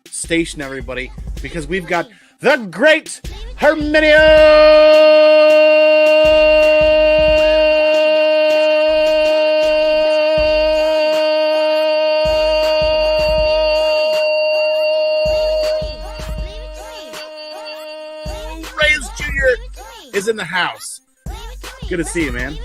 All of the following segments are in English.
Station, everybody, because we've got the great Herminio. Reyes Jr. is in the house. Good to see you, man.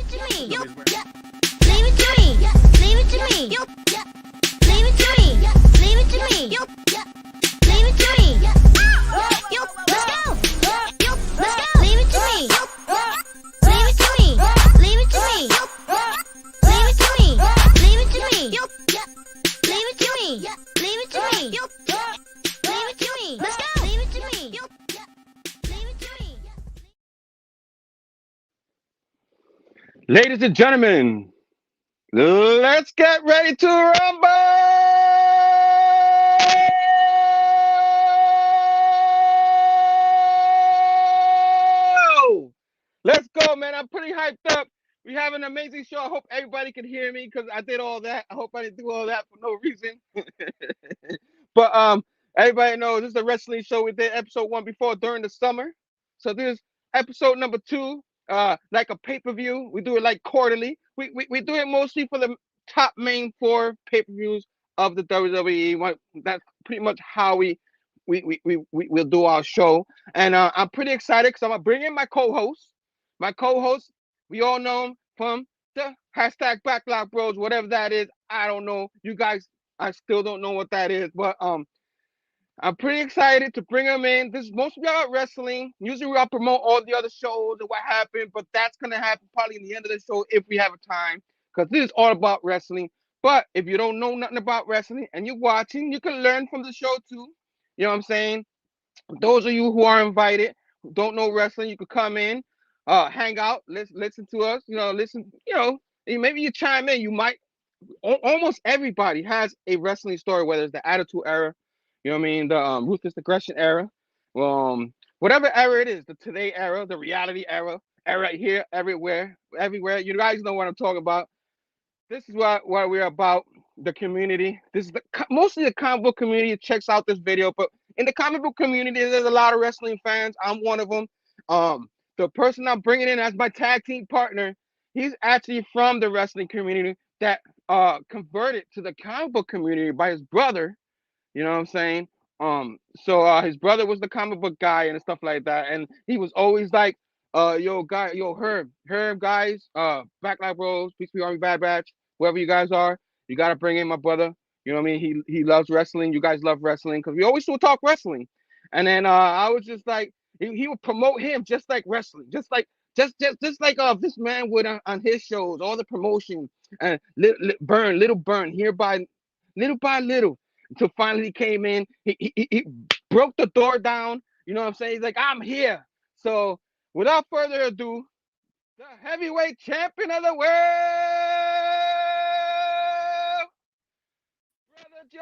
Ladies and gentlemen, let's get ready to rumble! Let's go, man. I'm pretty hyped up. We have an amazing show. I hope everybody can hear me because I did all that. I hope I didn't do all that for no reason. But everybody knows this is a wrestling show. We did episode 1 before during the summer. So this is episode number 2. Like a pay-per-view. We do it like quarterly. We do it mostly for the top main 4 pay-per-views of the WWE. That's pretty much how we'll do our show. And I'm pretty excited because I'm gonna bring in my co-host. My co-host, we all know him from the hashtag Backlog Bros, whatever that is. I don't know. You guys, I still don't know what that is, but I'm pretty excited to bring him in. This is mostly about wrestling. Usually I'll promote all the other shows and what happened, but that's going to happen probably in the end of the show if we have a time, because this is all about wrestling. But if you don't know nothing about wrestling and you're watching, you can learn from the show too. You know what I'm saying? Those of you who are invited, who don't know wrestling, you could come in, hang out, listen to us, maybe you chime in. You might, almost everybody has a wrestling story, whether it's the Attitude Era, you know what I mean, the Ruthless Aggression Era, whatever era it is, the Today Era, the Reality Era, right here, everywhere. You guys know what I'm talking about. This is what we're about, the community. This is mostly the comic book community checks out this video, but in the comic book community, there's a lot of wrestling fans. I'm one of them. The person I'm bringing in as my tag team partner, he's actually from the wrestling community that converted to the comic book community by his brother. You know what I'm saying? So his brother was the comic book guy and stuff like that, and he was always like, Herb, guys, Backlog Bros, Peace Be Army, Bad Batch, whoever you guys are, you gotta bring in my brother. You know what I mean? He loves wrestling. You guys love wrestling because we always still talk wrestling. And then I was just like, he would promote him just like wrestling, just like this man would on his shows, all the promotion and little burn here by little until finally he came in. He broke the door down. You know what I'm saying? He's like, I'm here. So without further ado, the heavyweight champion of the world, Brother Joe.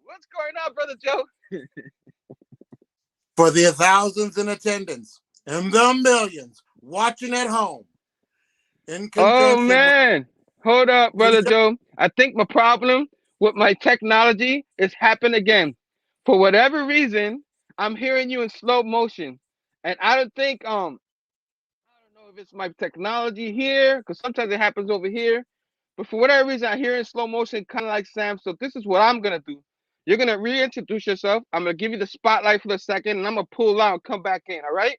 What's going on, Brother Joe? For the thousands in attendance and the millions watching at home. Oh, man. Hold up, Brother Joe. I think my problem with my technology is happening again. For whatever reason, I'm hearing you in slow motion. And I don't think, I don't know if it's my technology here, because sometimes it happens over here. But for whatever reason, I hear it in slow motion, kind of like Sam. So this is what I'm going to do. You're going to reintroduce yourself. I'm going to give you the spotlight for a second, and I'm going to pull out and come back in, all right?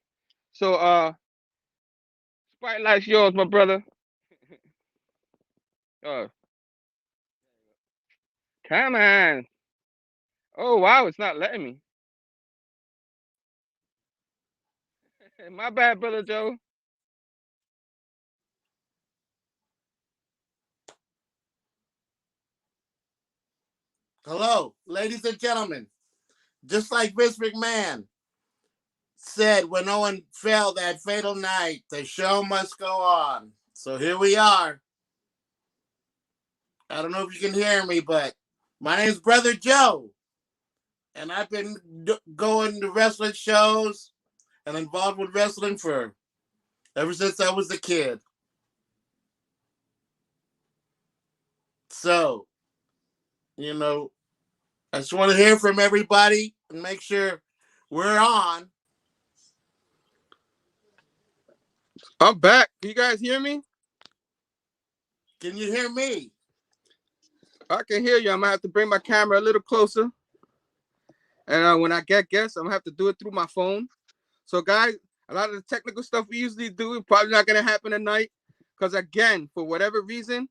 So, spotlight's yours, my brother. Come on. Oh, wow, it's not letting me. My bad, Brother Joe. Hello, ladies and gentlemen. Just like Vince McMahon said when Owen fell that fatal night, the show must go on. So here we are. I don't know if you can hear me, but my name is Brother Joe. And I've been going to wrestling shows and involved with wrestling ever since I was a kid. So, you know, I just want to hear from everybody and make sure we're on. I'm back. Can you guys hear me? Can you hear me? I can hear you. I'm gonna have to bring my camera a little closer. And when I get guests, I'm gonna have to do it through my phone. So, guys, a lot of the technical stuff we usually do is probably not gonna happen tonight, because again, for whatever reason,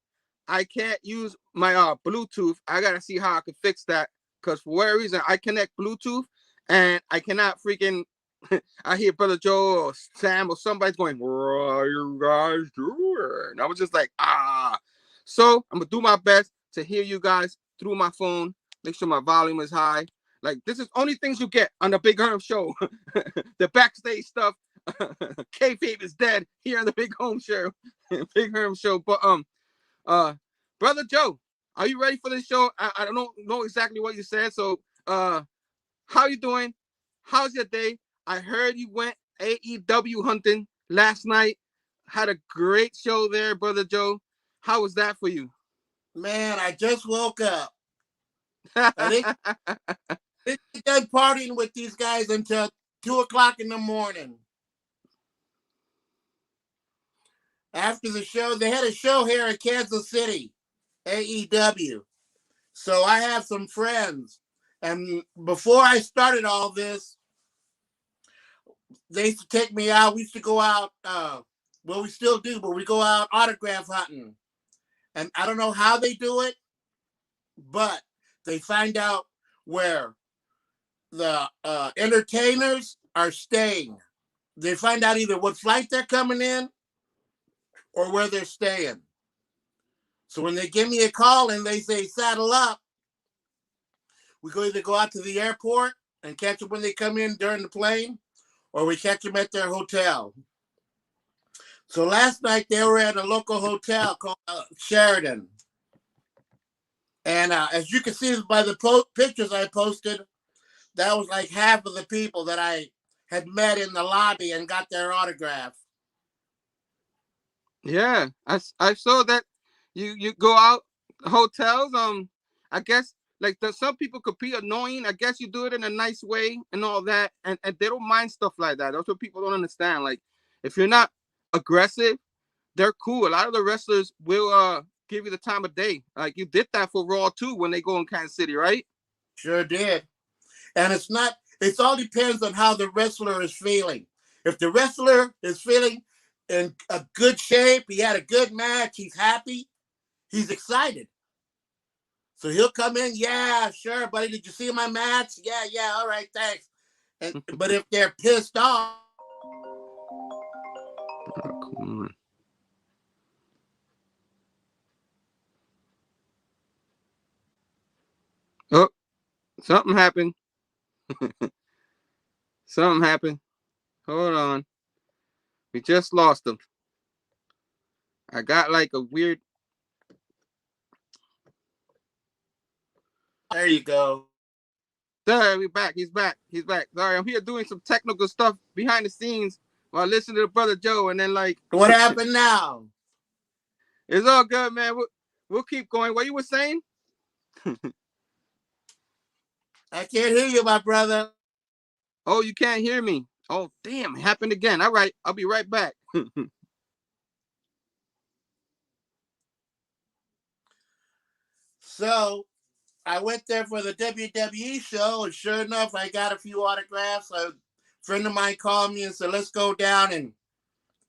I can't use my Bluetooth. I gotta see how I can fix that, because for whatever reason, I connect Bluetooth and I cannot freaking. I hear Brother Joe or Sam or somebody's going, "What are you guys doing?" And I was just like, ah. So I'm gonna do my best to hear you guys through my phone. Make sure my volume is high. Like, this is only things you get on the Big Herm Show. The backstage stuff. K-Phable is dead here on the Big Home Show. Big Herm Show. But Brother Joe, are you ready for this show? I don't know exactly what you said. So how you doing? How's your day? I heard you went AEW hunting last night. Had a great show there, Brother Joe. How was that for you? Man, I just woke up. I didn't get done partying with these guys until 2 o'clock in the morning. After the show, they had a show here in Kansas City, AEW. So I have some friends. And before I started all this, they used to take me out. We used to go out, well, we still do, but we go out autograph hunting. And I don't know how they do it, but they find out where the entertainers are staying. They find out either what flight they're coming in or where they're staying. So when they give me a call and they say, saddle up, we go either go out to the airport and catch them when they come in during the plane, or we catch them at their hotel. So last night they were at a local hotel called Sheridan. And as you can see by the pictures I posted, that was like half of the people that I had met in the lobby and got their autograph. Yeah, I saw that you go out hotels. I guess like some people could be annoying. I guess you do it in a nice way and all that, and they don't mind stuff like that. That's what people don't understand. Like, if you're not aggressive, they're cool. A lot of the wrestlers will give you the time of day. Like, you did that for Raw too when they go in Kansas City, right? Sure did. And it all depends on how the wrestler is feeling. If the wrestler is feeling in a good shape, he had a good match, he's happy, he's excited. So he'll come in, yeah, sure, buddy, did you see my match? Yeah, all right, thanks. But if they're pissed off. Oh, come on. Oh, something happened. Something happened. Hold on. We just lost them. I got like a weird. There you go. There, we're back. He's back. He's back. Sorry, I'm here doing some technical stuff behind the scenes while listening to Brother Joe, and then like. What happened now? It's all good, man. We'll keep going. What you were saying? I can't hear you, my brother. Oh, you can't hear me. Oh, damn, it happened again. All right, I'll be right back. So I went there for the WWE show, and sure enough, I got a few autographs. A friend of mine called me and said, let's go down and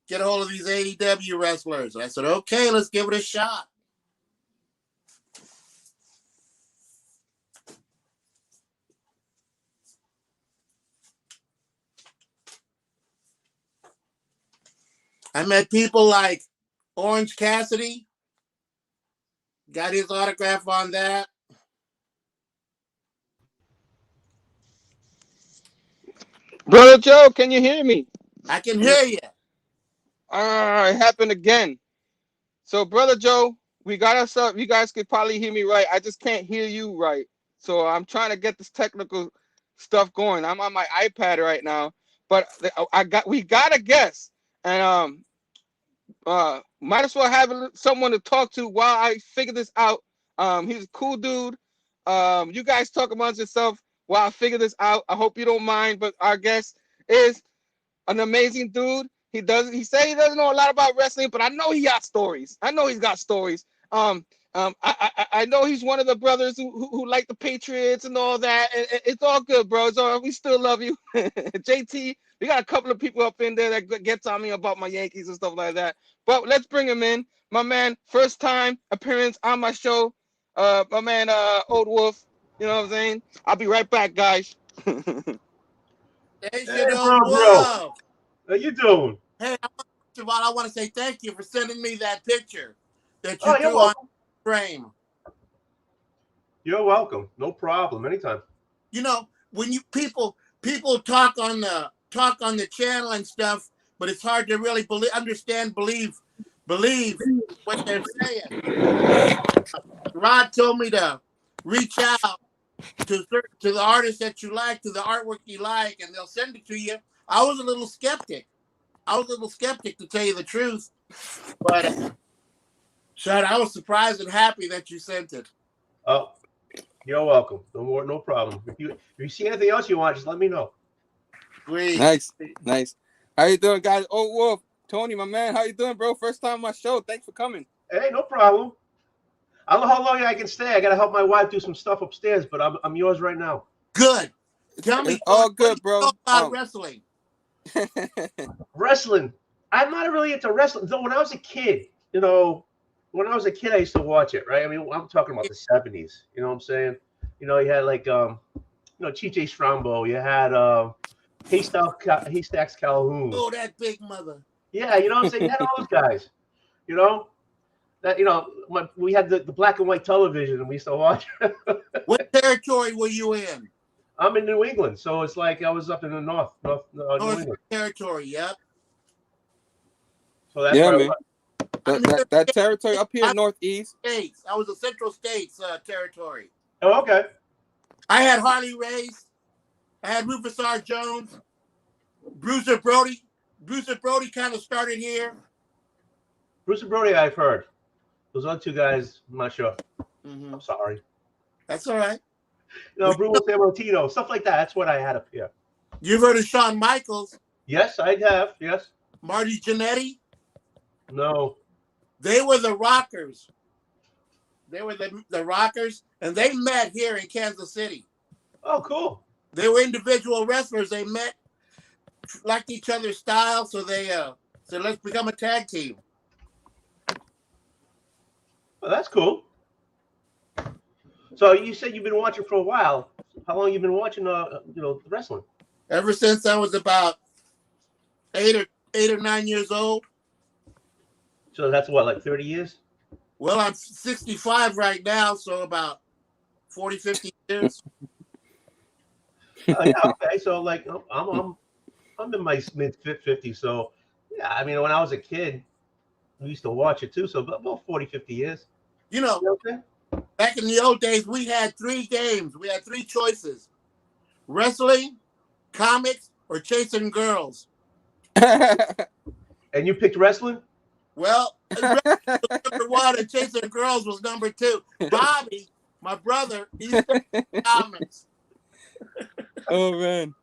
get a hold of these AEW wrestlers. I said, okay, let's give it a shot. I met people like Orange Cassidy. Got his autograph on that. Brother Joe, can you hear me? I can hear you. It happened again. So, Brother Joe, we got us up. You guys could probably hear me right. I just can't hear you right. So I'm trying to get this technical stuff going. I'm on my iPad right now, but we got a guest, and might as well have someone to talk to while I figure this out He's a cool dude. You guys talk amongst yourself while I figure this out. I hope you don't mind, but our guest is an amazing dude. He say he doesn't know a lot about wrestling, but I know he got stories. I know he's got stories. I know he's one of the brothers who like the Patriots and all that. It's all good, bro. It's all, we still love you. JT, we got a couple of people up in there that gets on me about my Yankees and stuff like that. But let's bring him in. My man, first time appearance on my show. My man, Old Wolf. You know what I'm saying? I'll be right back, guys. Hey, bro. How you doing? Hey, first of all, I want to say thank you for sending me that picture that you Oh, you're threw on welcome. frame. You're welcome. No problem. Anytime. You know, when you people talk on the channel and stuff, but it's hard to really believe what they're saying. Rod told me to reach out to the artists that you like, to the artwork you like, and they'll send it to you. I was a little skeptic. To tell you the truth, but Sean, I was surprised and happy that you sent it. Oh, you're welcome. No problem. If you see anything else you want, just let me know. Great. Nice. How you doing, guys? Oh, Wolf, Tony, my man, how you doing, bro? First time on my show. Thanks for coming. Hey, no problem. I don't know how long I can stay. I gotta help my wife do some stuff upstairs, but I'm yours right now. Good. Tell me, all good, bro. About wrestling. Wrestling. I'm not really into wrestling. Though when I was a kid, I used to watch it, right? I mean, I'm talking about the 70s. You know what I'm saying? You had like Chiche Strombo. You had Haystacks Calhoun. Oh, that big mother. Yeah, you know what I'm saying? You had all those guys. We had the black and white television, and we used to watch. What territory were you in? I'm in New England, so it's like I was up in the north New England territory. Yep. So that's man. That territory up here in Northeast states. I was a Central States territory. Oh, okay. I had Harley Race. I had Rufus R. Jones. Bruiser Brody. Bruiser Brody kind of started here. Bruiser Brody, I've heard. Those other two guys, I'm not sure. Mm-hmm. I'm sorry. That's all right. Bruno Sammartino, stuff like that. That's what I had up here. You've heard of Shawn Michaels? Yes, I have. Yes. Marty Jannetty? No. They were the Rockers. They were the Rockers, and they met here in Kansas City. Oh, cool. They were individual wrestlers. They met, liked each other's style, so they said, let's become a tag team. Oh, that's cool. So you said you've been watching for a while. How long have you been watching, wrestling? Ever since I was about 8 or 9 years old. So that's what, like 30 years? Well, I'm 65 right now, so about 40, 50 years. Yeah, okay. So like I'm in my mid 50s. So yeah, I mean, when I was a kid, we used to watch it too. So about 40, 50 years. Back in the old days, we had 3 games. We had 3 choices: wrestling, comics, or chasing girls. And you picked wrestling? Well, wrestling was number 1 and chasing girls was number 2. Bobby, my brother, he's comics. Oh man,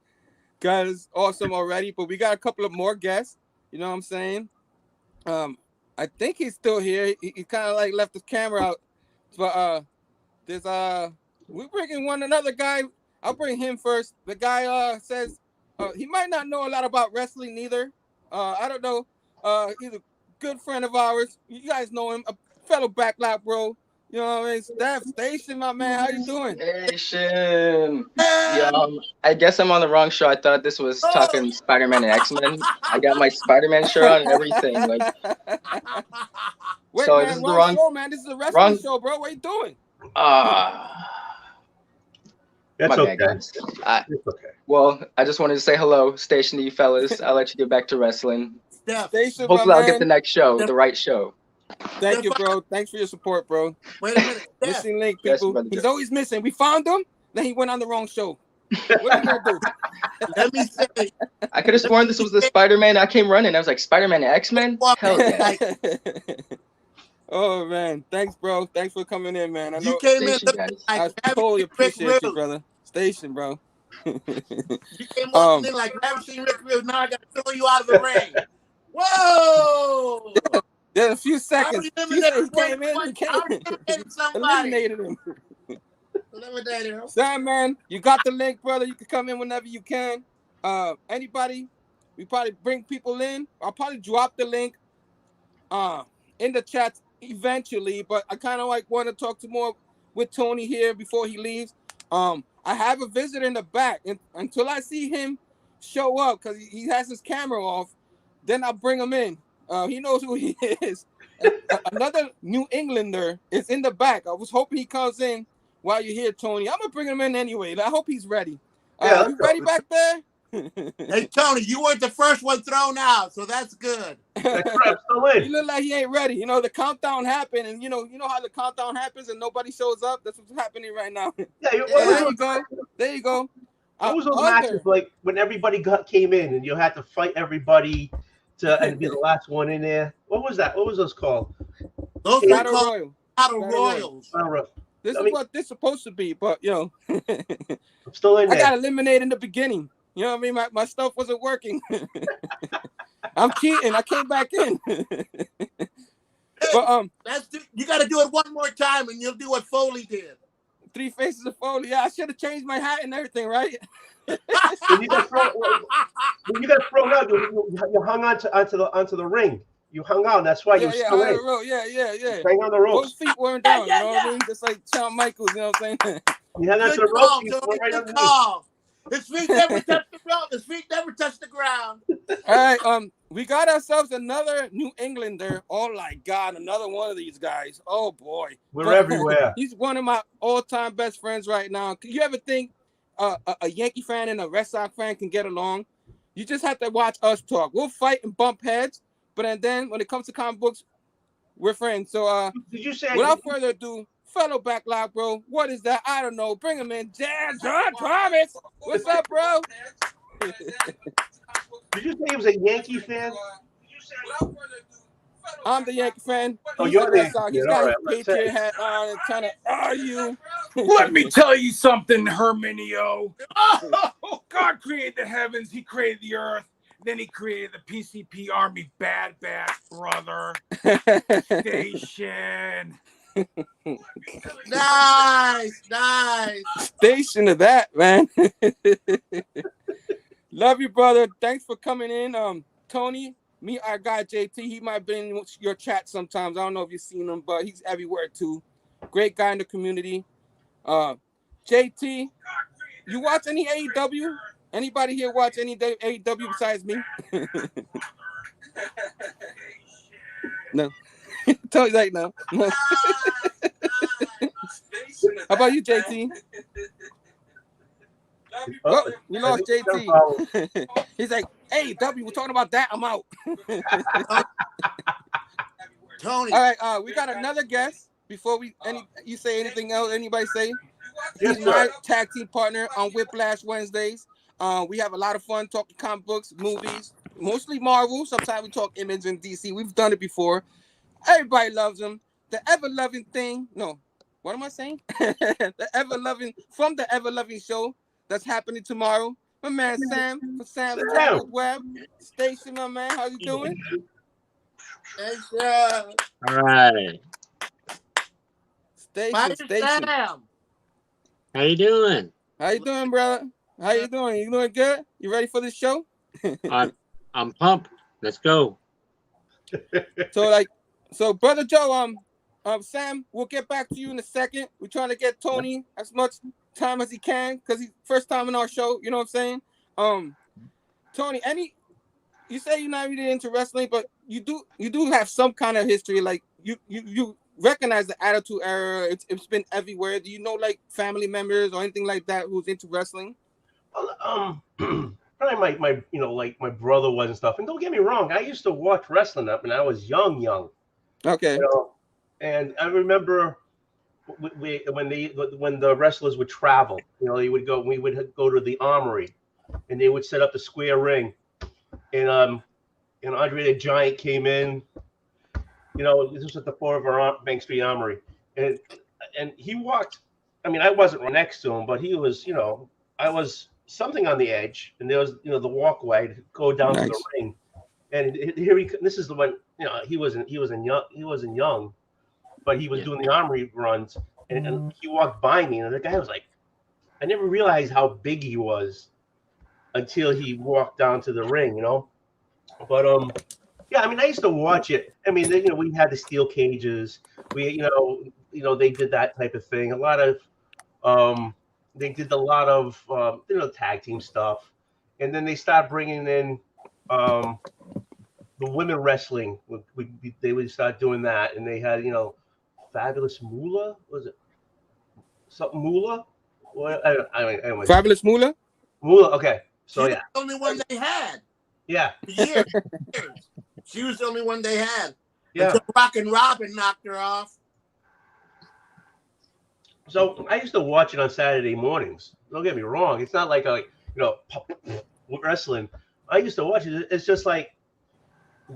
guys, awesome already. But we got a couple of more guests. You know what I'm saying? I think he's still here. He kind of like left the camera out. But we're bringing another guy. I'll bring him first. The guy says he might not know a lot about wrestling neither. I don't know. He's a good friend of ours. You guys know him, a fellow backlot bro. You know what I mean? Staff Station, my man. How you doing? Station. Yeah, I guess I'm on the wrong show. I thought this was talking Spider-Man and X-Men. I got my Spider-Man shirt on and everything. Like, wait, so man, this is wrong the wrong show, man. This is a wrestling show, bro. What are you doing? That's okay. It's okay. Well, I just wanted to say hello, Station, to you fellas. I'll let you get back to wrestling. Station, hopefully I'll get the next show, the right show. Thank you, bro. Thanks for your support, bro. Wait a minute. Missing link, people. Yes, he's always missing. We found him, then he went on the wrong show. What are you gonna do? Let me say, I could have sworn this was the Spider-Man. I came running. I was like, Spider-Man and X-Men? Hell yeah. Oh man, thanks, bro. Thanks for coming in, man. I know You came in Station, looking guys. I like totally Ravishing Rick appreciate you, Rude. brother. Station, bro. You came walking in like Ravishing Rick Rude. Now I got to throw you out of the ring. Whoa! Then a few I seconds. He eliminated came in. He I came. eliminated somebody. Eliminated him. Eliminated him. Sam, man, you got the link, brother. You can come in whenever you can. Anybody, we probably bring people in. I'll probably drop the link in the chat eventually, but I kind of like want to talk to more with Tony here before he leaves. I have a visitor in the back, and until I see him show up, because he has his camera off, then I'll bring him in. He knows who he is. And, another New Englander is in the back. I was hoping he comes in while you're here, Tony. I'm gonna bring him in anyway. I hope he's ready. Yeah, You ready back there? Hey Tony, you weren't the first one thrown out, so that's good. That's right, I'm still He in. look like he ain't ready. You know, the countdown happened, and you know how the countdown happens and nobody shows up. That's what's happening right now. Yeah, There you go. There you go. What was those matches like when everybody came in and you had to fight everybody and be the last one in there? What was that? What was those called? Those were Battle called Royal. Battle Battle Royals. This is what this is supposed to be, but you know, I'm still in I there. got eliminated in the beginning. You know what I mean? My stuff wasn't working. I'm cheating. I came back in. But you got to do it one more time, and you'll do what Foley did. 3 Faces of Foley. Yeah, I should have changed my hat and everything, right? When you got thrown out, you hung onto the ring. You hung on. That's why you still in. Yeah. Hang on the ropes. Both feet weren't down. You know what I mean? Just like Shawn Michaels. You know what I'm saying? You hang onto the ropes. You went right underneath. His feet never touched the ground. His feet never touched the ground. All right, we got ourselves another New Englander. Oh my God, another one of these guys. Oh boy, we're everywhere. He's one of my all-time best friends right now. Can you ever think a Yankee fan and a Red Sox fan can get along? You just have to watch us talk. We'll fight and bump heads, but then when it comes to comic books, we're friends. So did you say? Without further ado, fellow backlog, bro. What is that? I don't know. Bring him in. John Thomas. What's up, bro? Did you say he was a Yankee fan? I'm the Yankee fan. Oh, you're the Yankee fan. He's got All his Patriot hat on and trying to argue. Let me tell you something, Herminio. Oh, God created the heavens. He created the earth. Then he created the PCP Army Bad Batch, brother. Station. Nice. Station of that, man. Love you, brother. Thanks for coming in. Tony, our guy JT, he might be in your chat sometimes. I don't know if you've seen him, but he's everywhere too. Great guy in the community. JT, you watch any AEW? Anybody here watch any AEW besides me? No. Tony's like no. How about you, JT? Oh, we lost JT. He's like, hey, W, we're talking about that. I'm out. Tony. All right, we got another guest. Before you say anything else, anybody say? Yes, He's my tag team partner on Whiplash Wednesdays. We have a lot of fun talking comic books, movies, mostly Marvel. Sometimes we talk Image and DC. We've done it before. Everybody loves him. The ever-loving thing. No, what am I saying? The ever-loving show that's happening tomorrow. My man Sam from Sam's Tangled Web Station, my man. How you doing? Station. All right. Station. How you doing? How you doing, brother? How you doing? You doing good? You ready for the show? I'm pumped. Let's go. So brother Joe, Sam, we'll get back to you in a second. We're trying to get Tony as much time as he can because he's first time in our show. You know what I'm saying? Tony, you say you're not really into wrestling, but you do have some kind of history. Like you recognize the Attitude Era. It's been everywhere. Do you know like family members or anything like that who's into wrestling? Well, probably my brother was and stuff. And don't get me wrong, I used to watch wrestling up when I was young. Okay. And I remember when the wrestlers would travel, we would go to the Armory, and they would set up the square ring, and Andre the Giant came in, You know, this was at the floor of our Bank Street Armory, and he walked. I mean, I wasn't right next to him, but he was. You know, I was something on the edge, and there was, you know, the walkway to go down to the ring. And here he. This is the one. You know, he wasn't young, but he was doing the armory runs, and he walked by me, and the guy was like, I never realized how big he was until he walked down to the ring, you know. But yeah, I mean, I used to watch it. I mean, you know, we had the steel cages. We, you know, they did that type of thing. A lot of, they did a lot of, you know, tag team stuff, and then they started bringing in, the women wrestling. They would start doing that, and they had, you know, Fabulous Moolah. Was it something Moolah? Well, I mean, anyway. Fabulous Moolah. Moolah. Okay, so She's the only one they had. Yeah. For years. She was the only one they had. Yeah. Until Rockin' Robin knocked her off. So I used to watch it on Saturday mornings. Don't get me wrong. It's not like you know, wrestling. I used to watch it. It's just like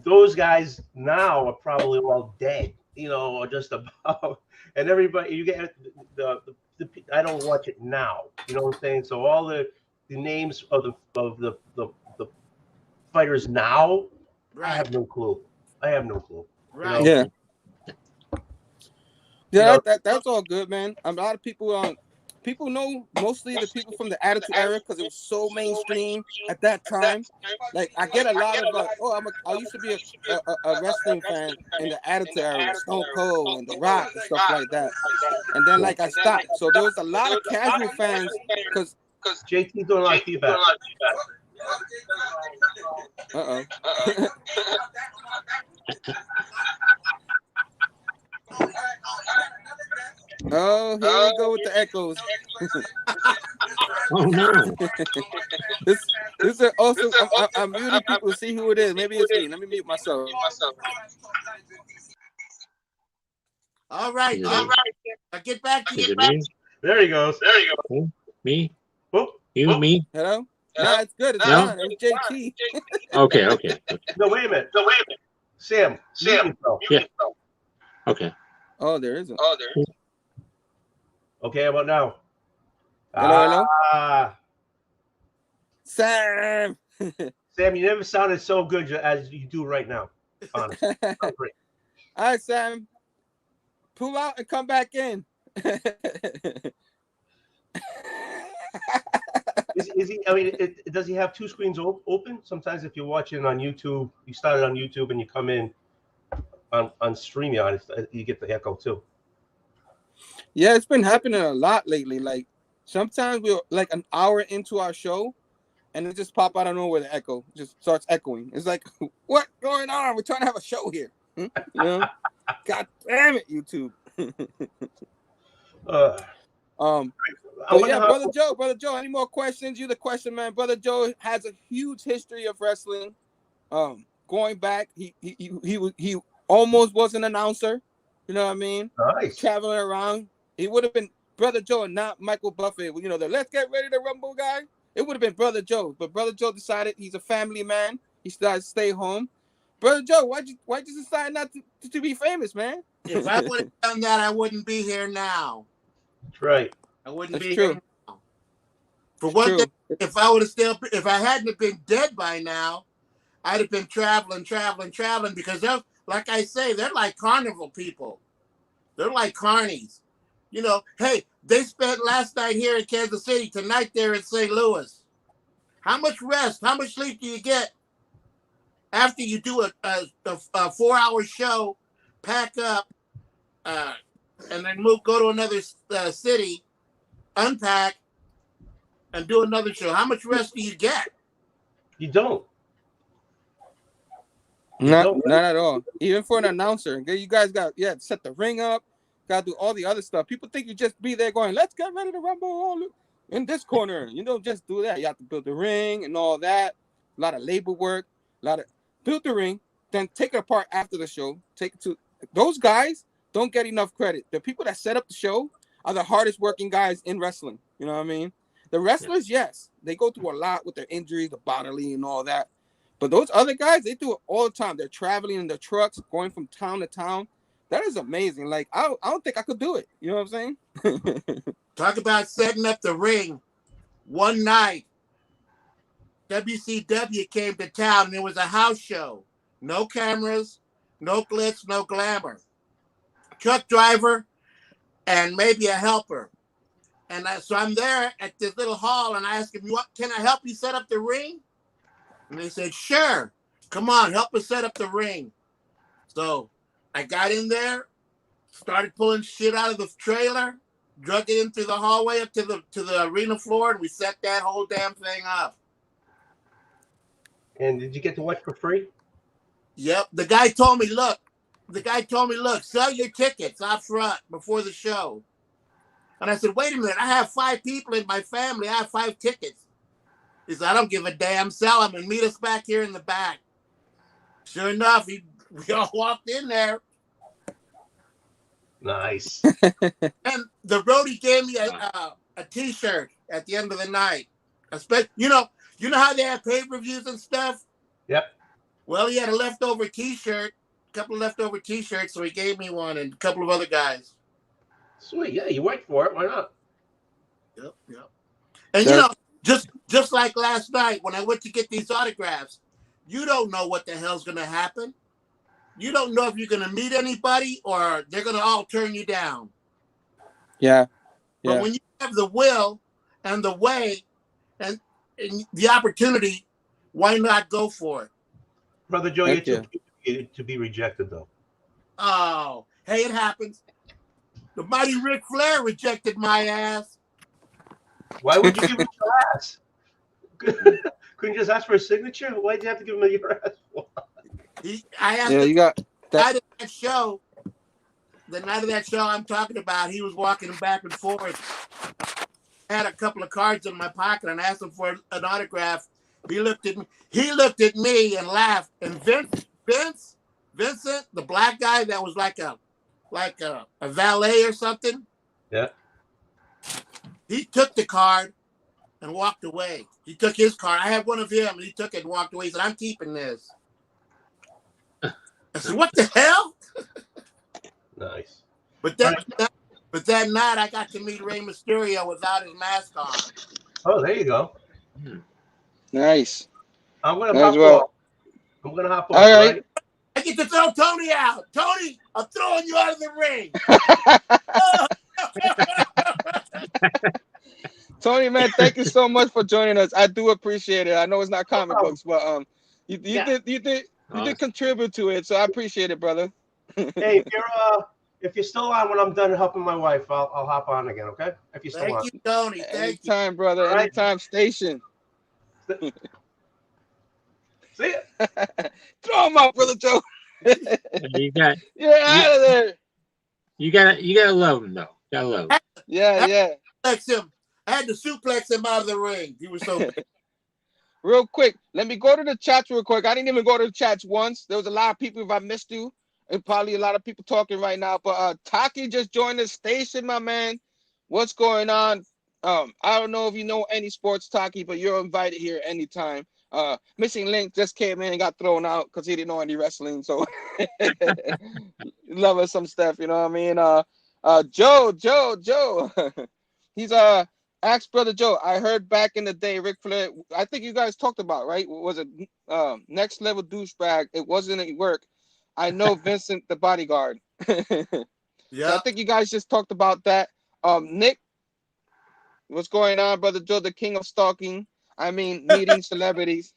those guys now are probably all dead, you know, or just about. And everybody, you get the I don't watch it now. You know what I'm saying? So all the names of the fighters now, right. I have no clue. Right. Yeah. Yeah, that's all good, man. A lot of people people know mostly the people from the Attitude Era because it was so mainstream at that time. Like I get a lot of I used to be a wrestling fan in the Attitude Era, Stone Cold and The Rock and stuff like that. And then like I stopped. So there was a lot of casual fans because JT doing a lot of feedback. Oh, here we go with the echoes. Oh no! This is also. I'm muting people to see who it is. Maybe it's me. Let me mute myself. All right. I'll get back to you. There he goes. Who? Me? Whoop. You? Me? Hello? No, it's good. It's on. It's JT. Okay. No, wait a minute. Sam. Yeah. Okay. Oh, there isn't. Okay, how about now? Hello. Sam, you never sounded so good as you do right now. Honestly. Great. All right, Sam. Pull out and come back in. Is he? I mean, does he have two screens open? Sometimes, if you're watching on YouTube, you start it on YouTube and you come in on StreamYard, you get the echo too. Yeah, it's been happening a lot lately. Like sometimes we're like an hour into our show, and it just pop out of nowhere. The echo just starts echoing. It's like, what going on? We're trying to have a show here. You know? God damn it, YouTube. Yeah, Brother Joe, any more questions? You the question man. Brother Joe has a huge history of wrestling. Going back, he almost was an announcer. You know what I mean? Nice. Traveling around. He would have been Brother Joe and not Michael Buffett. You know, the let's get ready to rumble guy. It would have been Brother Joe. But Brother Joe decided he's a family man. He decided to stay home. Brother Joe, why'd you decide not to be famous, man? If I would have done that, I wouldn't be here now. That's right. I wouldn't be true. here now. For one thing, if I hadn't have been dead by now, I'd have been traveling because they're, like I say, they're like carnival people. They're like carnies. You know, hey, they spent last night here in Kansas City, tonight they're in St. Louis. How much rest, how much sleep do you get after you do a 4-hour show, pack up, and then go to another city, unpack, and do another show? How much rest do you get? You don't. Not at all. Even for an announcer, you guys got set the ring up, got to do all the other stuff. People think you just be there going, let's get ready to rumble all in this corner. You don't just do that. You have to build the ring and all that. A lot of labor work. Build the ring, then take it apart after the show. Take it to those guys. Don't get enough credit. The people that set up the show are the hardest working guys in wrestling. You know what I mean? The wrestlers, yes, they go through a lot with their injuries, the bodily and all that. But those other guys, they do it all the time. They're traveling in their trucks, going from town to town. That is amazing. Like, I don't think I could do it. You know what I'm saying? Talk about setting up the ring. One night, WCW came to town and it was a house show. No cameras, no glitz, no glamour. Truck driver and maybe a helper. And so I'm there at this little hall and I asked him, can I help you set up the ring? And they said, sure. Come on, help us set up the ring. So I got in there, started pulling shit out of the trailer, drug it in through the hallway up to the arena floor, and we set that whole damn thing up. And did you get to watch for free? Yep. The guy told me, look, sell your tickets out front before the show. And I said, wait a minute, I have 5 people in my family. I have 5 tickets. He said, I don't give a damn. Sell them and meet us back here in the back. Sure enough, we all walked in there. Nice. And the roadie gave me a T-shirt at the end of the night. You know how they have pay-per-views and stuff? Yep. Well, he had a leftover T-shirt, a couple of leftover T-shirts, so he gave me one and a couple of other guys. Sweet. Yeah, you went for it. Why not? Yep. And you know, just like last night when I went to get these autographs, you don't know what the hell's going to happen. You don't know if you're going to meet anybody or they're going to all turn you down. Yeah. But when you have the will and the way and the opportunity, why not go for it? Brother Joe, you're too cute to be rejected, though. Oh, hey, it happens. The mighty Ric Flair rejected my ass. Why would you give him your ass? Couldn't you just ask for a signature? Why did you have to give him your ass for? I asked you got that. The night of that show I'm talking about, he was walking back and forth. I had a couple of cards in my pocket and asked him for an autograph. He looked at me and laughed. And Vincent, the black guy that was like a valet or something. Yeah. He took the card and walked away. He took his card. I had one of him, and he took it and walked away. He said, I'm keeping this. I said, what the hell? Nice. But that night, I got to meet Rey Mysterio without his mask on. Oh, there you go. Nice. I'm going to hop off. All right. I get to throw Tony out. Tony, I'm throwing you out of the ring. Tony, man, thank you so much for joining us. I do appreciate it. I know it's not comic books, but you did contribute to it, so I appreciate it, brother. Hey, if you're still on when I'm done helping my wife, I'll hop on again, okay? If you're still on. Thank you, Tony. Anytime, brother. Right. Anytime, station. See ya. Throw him out, brother Joe. You're out of there. You gotta love him though. Gotta love him. Yeah. I had to suplex him out of the ring. He was so big. Real quick, let me go to the chats real quick. I didn't even go to the chats once. There was a lot of people. If I missed you, and probably a lot of people talking right now. But Taqi just joined the station, my man. What's going on? I don't know if you know any sports, Taqi, but you're invited here anytime. Missing Link just came in and got thrown out because he didn't know any wrestling. So love us some stuff, you know what I mean? Joe. He's asked Brother Joe. I heard back in the day, Ric Flair. I think you guys talked about, right? Was it next level douchebag? It wasn't at work. I know Vincent the bodyguard. Yeah, so I think you guys just talked about that. Nick, what's going on, Brother Joe, the king of stalking? I mean, meeting celebrities.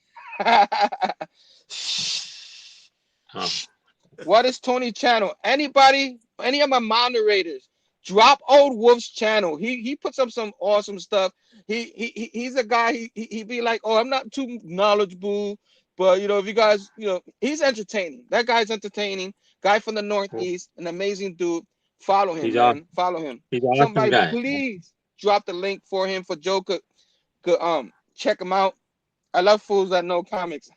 What is Tony's channel? Anybody, any of my moderators, drop Old Wolf's channel. He puts up some awesome stuff. He's a guy. He be like, oh, I'm not too knowledgeable, but you know, if you guys, you know, he's entertaining. That guy's entertaining. Guy from the Northeast, an amazing dude. Follow him, man. Follow him. He's awesome. Somebody, guy. Please drop the link for him for Joe could check him out. I love fools that know comics.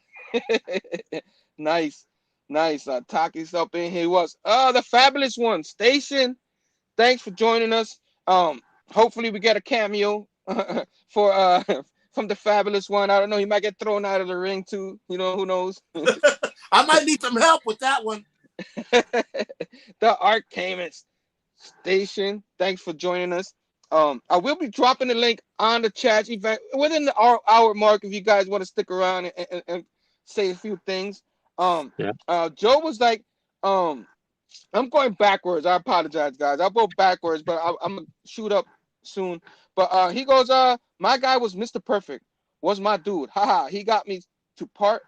Nice. Taki's up in here. Was the fabulous one, Station. Thanks for joining us. Hopefully we get a cameo for from the Fabulous One. I don't know. He might get thrown out of the ring too. You know, who knows? I might need some help with that one. The Arcamist Station. Thanks for joining us. I will be dropping the link on the chat event within the hour mark if you guys want to stick around and say a few things. Joe was like, I'm going backwards. I apologize, guys. I'll go backwards, but I'm gonna shoot up soon. But he goes, my guy was Mr. Perfect. Was my dude. Haha. He got me to part.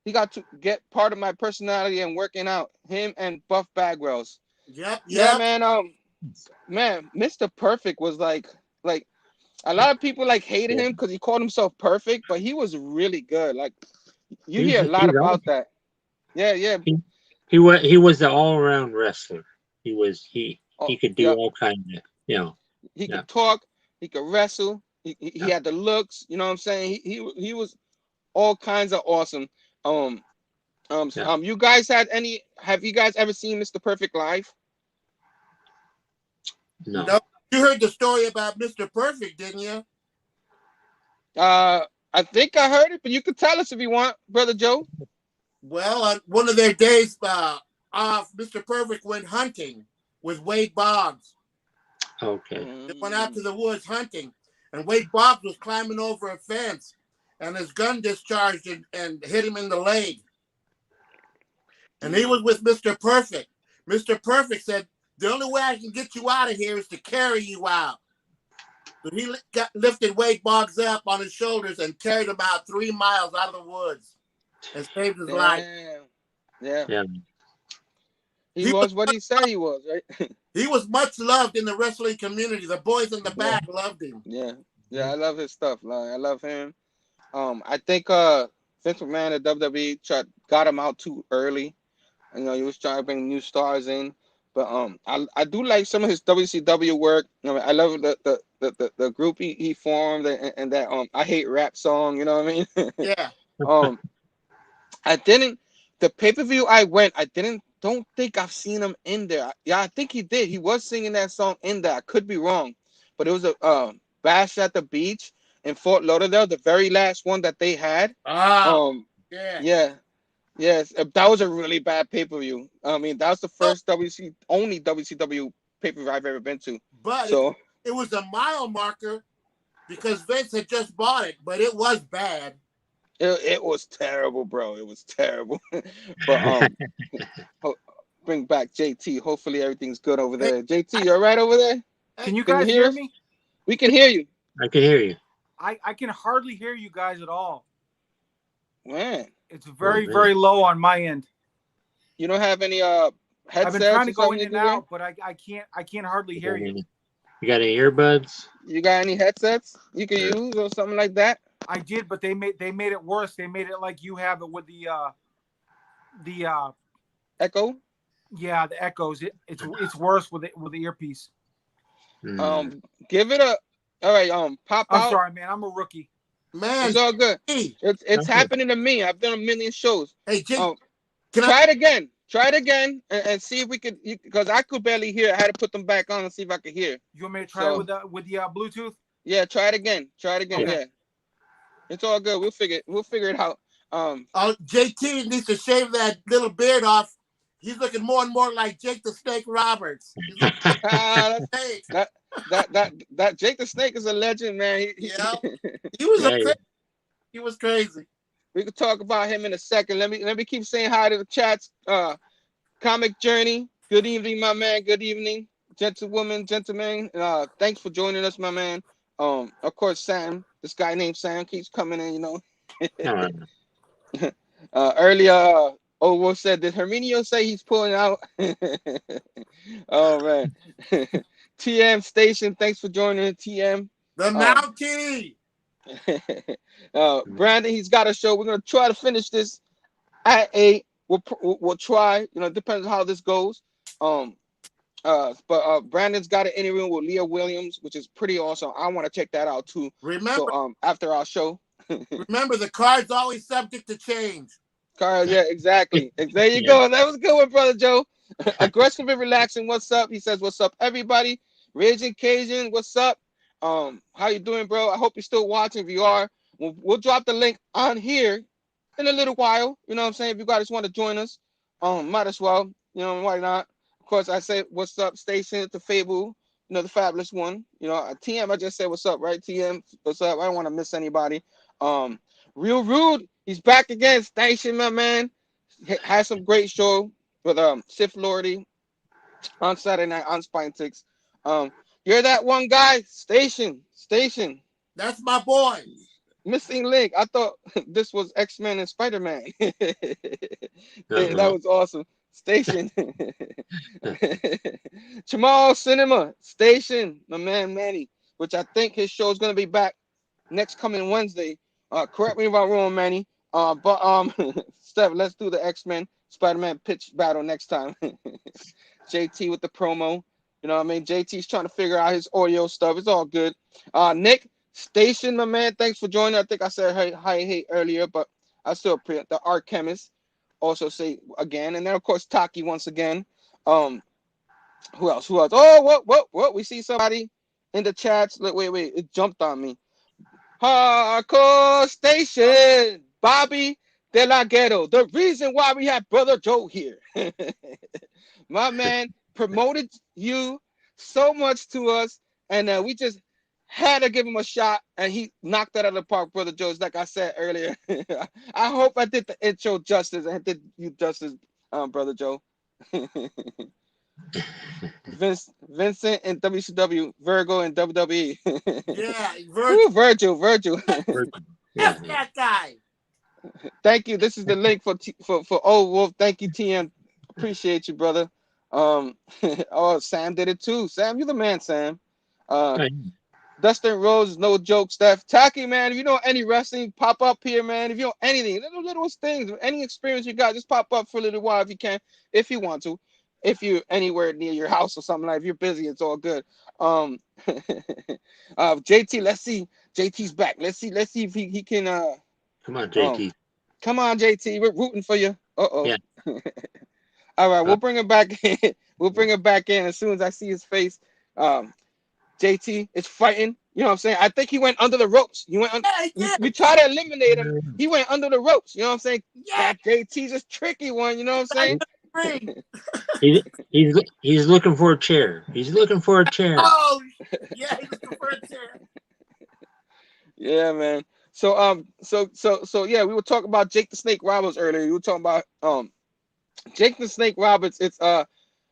He got to get part of my personality and working out. Him and Buff Bagwells. Yep. Yeah, man. Man, Mr. Perfect was like a lot of people like hated him because he called himself perfect, but he was really good. Like you hear a lot about that. Yeah. He was the all around wrestler. He could do all kinds of, you know. He could talk. He could wrestle. He had the looks. You know what I'm saying? He was all kinds of awesome. You guys have you guys ever seen Mr. Perfect live? No. You heard the story about Mr. Perfect, didn't you? I think I heard it, but you could tell us if you want, Brother Joe. Well, on one of their days off, Mr. Perfect went hunting with Wade Boggs. Okay. They went out to the woods hunting, and Wade Boggs was climbing over a fence, and his gun discharged and hit him in the leg. And he was with Mr. Perfect. Mr. Perfect said, the only way I can get you out of here is to carry you out. So he lifted Wade Boggs up on his shoulders and carried him out 3 miles out of the woods and saved his life. Yeah. He was what he said he was, right? He was much loved in the wrestling community. The boys in the back loved him. Yeah, I love his stuff. Like, I love him. I think Vince McMahon at WWE got him out too early. You know, he was trying to bring new stars in. But I do like some of his WCW work. You know, I love the group he formed and that I Hate Rap song. You know what I mean? Yeah. The pay-per-view I don't think I've seen him in there. Yeah, I think he did. He was singing that song in there. I could be wrong, but it was a Bash at the Beach in Fort Lauderdale, the very last one that they had. Yes, that was a really bad pay-per-view. I mean, that was the first only WCW pay-per-view I've ever been to. But it was a mile marker because Vince had just bought it, but it was bad. It was terrible, bro. It was terrible. But bring back JT. Hopefully everything's good over there. JT, you all right over there? Can you guys hear me? We can hear you. I can hear you. I can hardly hear you guys at all. Man. It's very, very low on my end. You don't have any headsets? I've been trying to go in and out, but I can't hardly hear you. You got any earbuds? You got any headsets you can use or something like that? I did, but they made it worse. They made it like you have it with the echo. Yeah, the echoes. It's worse with the earpiece. Give it a all right. Pop out. I'm sorry, man. I'm a rookie. Man, it's all good. It's happening to me. I've done a million shows. Hey, Jake, try it again. Try it again and see if we could, because I could barely hear. I had to put them back on and see if I could hear. You want me to try it with the Bluetooth? Yeah, try it again. Okay. Yeah, it's all good. We'll figure it out. JT needs to shave that little beard off. He's looking more and more like Jake the Snake Roberts. That Jake the Snake is a legend, man. He was crazy. We could talk about him in a second. Let me keep saying hi to the chats. Comic Journey. Good evening, my man. Good evening, gentlemen. Thanks for joining us, my man. Of course, Sam. This guy named Sam keeps coming in. You know. Earlier, Owo said, did Herminio say he's pulling out? Oh man. TM Station. Thanks for joining TM. The Mountie. Brandon, he's got a show. We're gonna try to finish this at 8. We'll try. You know, it depends on how this goes. But Brandon's got an interview with Leah Williams, which is pretty awesome. I want to check that out too. Remember, after our show. Remember, the card's always subject to change. Card, yeah, exactly. There you go. That was a good one, Brother Joe. Aggressive and relaxing. What's up? He says, "What's up, everybody?" Raging Cajun, what's up? How you doing, bro? I hope you're still watching. If you are, We'll drop the link on here in a little while. You know what I'm saying? If you guys want to join us, might as well. You know, why not? Of course, I say what's up, Station, to Phable, you know, the fabulous one. You know, TM, I just said what's up, right? TM, what's up? I don't want to miss anybody. Real Rude, he's back again. Station, my man, has some great show with Sif Lordy on Saturday night on Spine Ticks. You're that one guy, Station. That's my boy. Missing link. I thought this was X-Men and Spider-Man. That was awesome. Station. Chamorro Cinema. Station. My man Manny, which I think his show is gonna be back next coming Wednesday. Correct me if I'm wrong, Manny. But Steph, let's do the X-Men Spider-Man pitch battle next time. JT with the promo. You know what I mean? JT's trying to figure out his audio stuff. It's all good. Nick Station, my man, thanks for joining. I think I said hey earlier, but I still appreciate the art chemist. Also say again, and then of course Taqi once again. Who else? Oh, what? We see somebody in the chats. Wait, it jumped on me. Hardcore Station, Bobby De La Ghetto. The reason why we have Brother Joe here. My man promoted you so much to us, and we just had to give him a shot, and he knocked that out of the park, Brother Joe. Like I said earlier, I hope I did the intro justice and did you justice, Brother Joe. Vincent and WCW, Virgo and WWE. Yeah, Virgil. F that guy. Thank you. This is the link for Old Wolf. Thank you, TM. Appreciate you, brother. Oh, Sam did it too. Sam, you're the man, Sam. Dustin Rose, no joke, Steph. Taqi, man, if you know any wrestling, pop up here, man. If you know anything, little things, any experience you got, just pop up for a little while if you can, if you want to. If you're anywhere near your house or something, like if you're busy, it's all good. JT, let's see. JT's back. Let's see if he can come on, JT. Come on, JT. We're rooting for you. Yeah. All right, we'll bring it back in. We'll bring it back in as soon as I see his face. JT is fighting. You know what I'm saying? I think he went under the ropes. He went. We tried to eliminate him. He went under the ropes. You know what I'm saying? Yeah. JT's a tricky one. You know what I'm saying? He's looking for a chair. He's looking for a chair. Oh, yeah, he's looking for a chair. Yeah, man. So yeah, we were talking about Jake the Snake Roberts earlier. We were talking about Jake the Snake Roberts. It's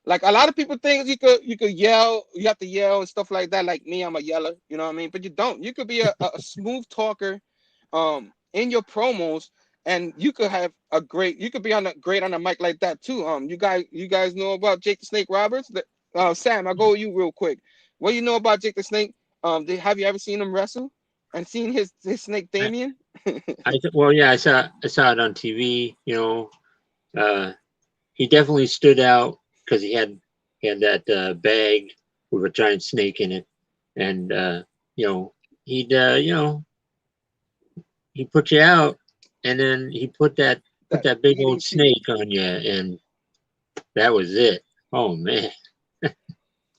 like a lot of people think you could yell, you have to yell and stuff like that. Like me, I'm a yeller, you know what I mean? But you don't. You could be a smooth talker in your promos, and you could have you could be great on a mic like that too. You guys know about Jake the Snake Roberts? Sam, I'll go with you real quick. What do you know about Jake the Snake? Have you ever seen him wrestle and seen his snake Damien? I saw it on TV, you know. He definitely stood out because he had that bag with a giant snake in it, and you know, he'd he put you out, and then he put that big old snake on you, and that was it. Oh man.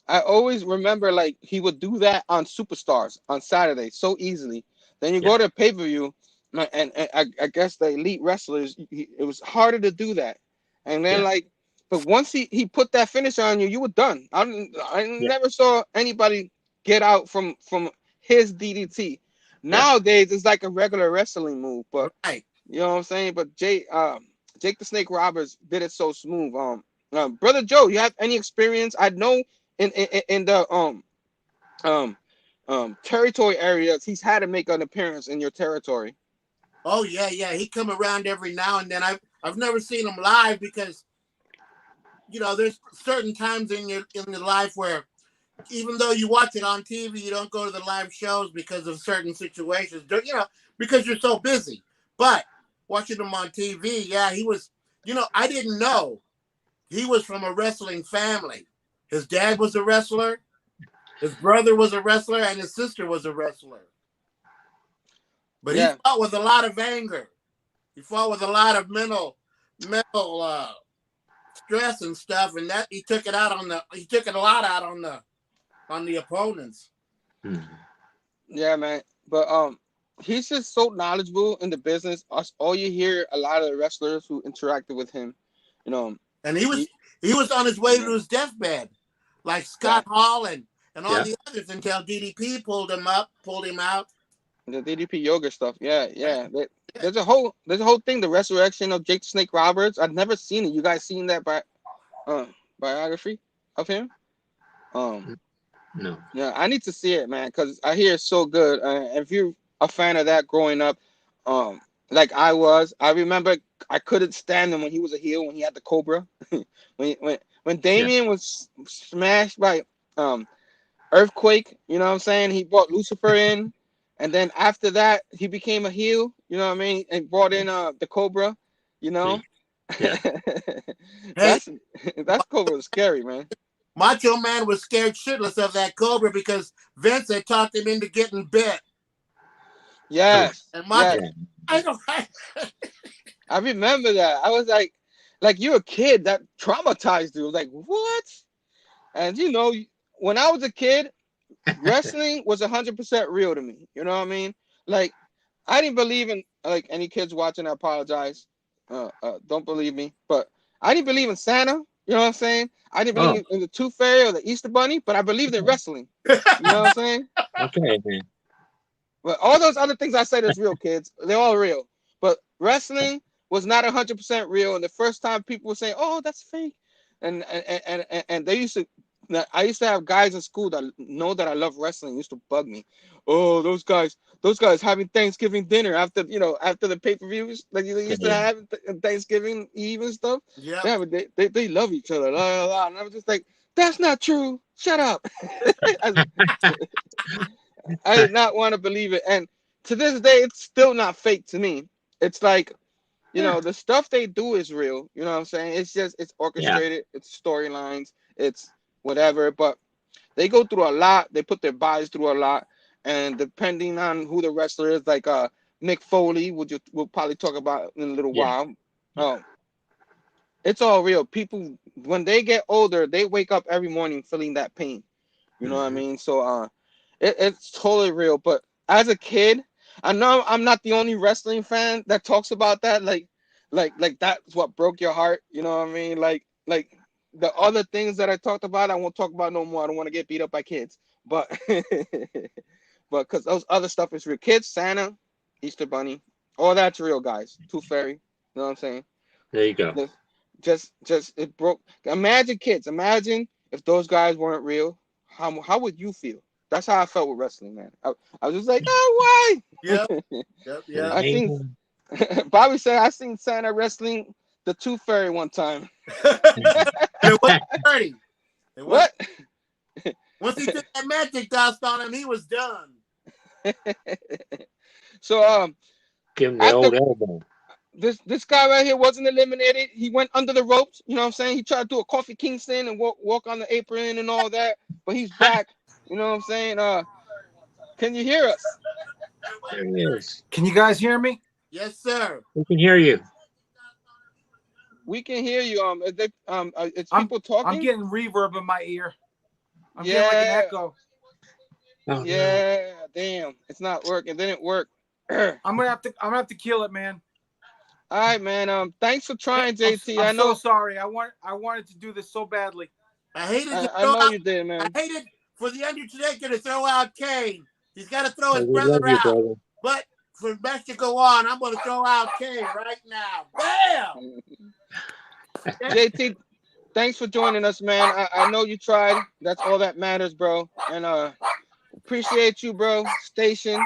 I always remember like he would do that on Superstars on Saturday so easily. Then you go to pay-per-view, and I guess the elite wrestlers, it was harder to do that. And then but once he put that finish on you, you were done. I never saw anybody get out from his DDT. Nowadays, it's like a regular wrestling move, but you know what I'm saying? But Jake the Snake Roberts did it so smooth. Brother Joe, you have any experience? I know in the territory areas, he's had to make an appearance in your territory. Oh yeah. He come around every now and then. I've never seen him live because, you know, there's certain times in your life where even though you watch it on TV, you don't go to the live shows because of certain situations, you know, because you're so busy. But watching him on TV, yeah, he was, you know, I didn't know he was from a wrestling family. His dad was a wrestler, his brother was a wrestler, and his sister was a wrestler. But he fought with a lot of anger. He fought with a lot of mental stress and stuff, and that he took it a lot out on the opponents. Yeah, man. But he's just so knowledgeable in the business. All you hear a lot of the wrestlers who interacted with him, you know. And he was on his way to his deathbed, like Scott Hall and all the others until DDP pulled him out. The DDP yoga stuff. Yeah. There's a whole thing, the resurrection of Jake Snake Roberts. I've never seen it. You guys seen that biography of him? No. Yeah, I need to see it, man, because I hear it's so good. If you're a fan of that growing up, like I was, I remember I couldn't stand him when he was a heel, when he had the Cobra. when Damien was smashed by Earthquake, you know what I'm saying? He brought Lucifer in, and then after that, he became a heel, you know what I mean? And brought in the Cobra, you know? Yeah. That Cobra was scary, man. Macho Man was scared shitless of that Cobra because Vince had talked him into getting bit. Yes. And Macho, yes. I remember that. I was like you're a kid, that traumatized you. Like, what? And you know, when I was a kid, wrestling was 100% real to me. You know what I mean? Like, I didn't believe in, like, any kids watching, I apologize. Don't believe me. But I didn't believe in Santa. You know what I'm saying? I didn't believe in the Tooth Fairy or the Easter Bunny, but I believed in wrestling. You know what I'm saying? Okay, man. But all those other things I said is real, kids. They're all real. But wrestling was not 100% real. And the first time people were saying, "Oh, that's fake," and they used to. I used to have guys in school that know that I love wrestling, used to bug me. Oh, those guys having Thanksgiving dinner after the pay-per-views like you used to have Thanksgiving Eve and stuff. Yeah, but they love each other. Blah, blah, blah. And I was just like, that's not true. Shut up. I did not want to believe it. And to this day, it's still not fake to me. It's like, you know, the stuff they do is real. You know what I'm saying? It's orchestrated. It's storylines. It's whatever. But they go through a lot. They put their bodies through a lot. And depending on who the wrestler is, like Mick Foley, we'll probably talk about in a little while. It's all real. People, when they get older, they wake up every morning feeling that pain. You know what I mean? So it's totally real. But as a kid, I know I'm not the only wrestling fan that talks about that. Like that's what broke your heart. You know what I mean? Like the other things that I talked about, I won't talk about no more. I don't want to get beat up by kids. But because those other stuff is real. Kids, Santa, Easter Bunny, all that's real, guys. Tooth Fairy. You know what I'm saying? There you go. Just it broke. Imagine kids. Imagine if those guys weren't real. How would you feel? That's how I felt with wrestling, man. I was just like, oh, why? Yeah. I seen Bobby said I seen Santa wrestling the Tooth Fairy one time. It wasn't 30. What? Once he took that magic dust on him, he was done. So give him the old elbow. This guy right here wasn't eliminated. He went under the ropes. You know what I'm saying? He tried to do a Kofi Kingston and walk on the apron and all that, but he's back. You know what I'm saying? Can you hear us? There he is. Can you guys hear me? Yes, sir. We can hear you. We can hear you. It's people talking. I'm getting reverb in my ear. I'm Yeah. getting like an echo. Oh, Yeah, damn, it's not working. It didn't work. I'm gonna have to kill it, man. All right, man. Thanks for trying, JT. I'm so sorry. I wanted to do this so badly. I hated to I throw know out, you did, man. I hated for the Undertaker to throw out Kane. He's got to throw his we brother love you, out. brother. But for Mesh to go on, I'm going to throw out Kane right now. Bam! JT, thanks for joining us, man. I know you tried. That's all that matters, bro. And appreciate you, bro. Station.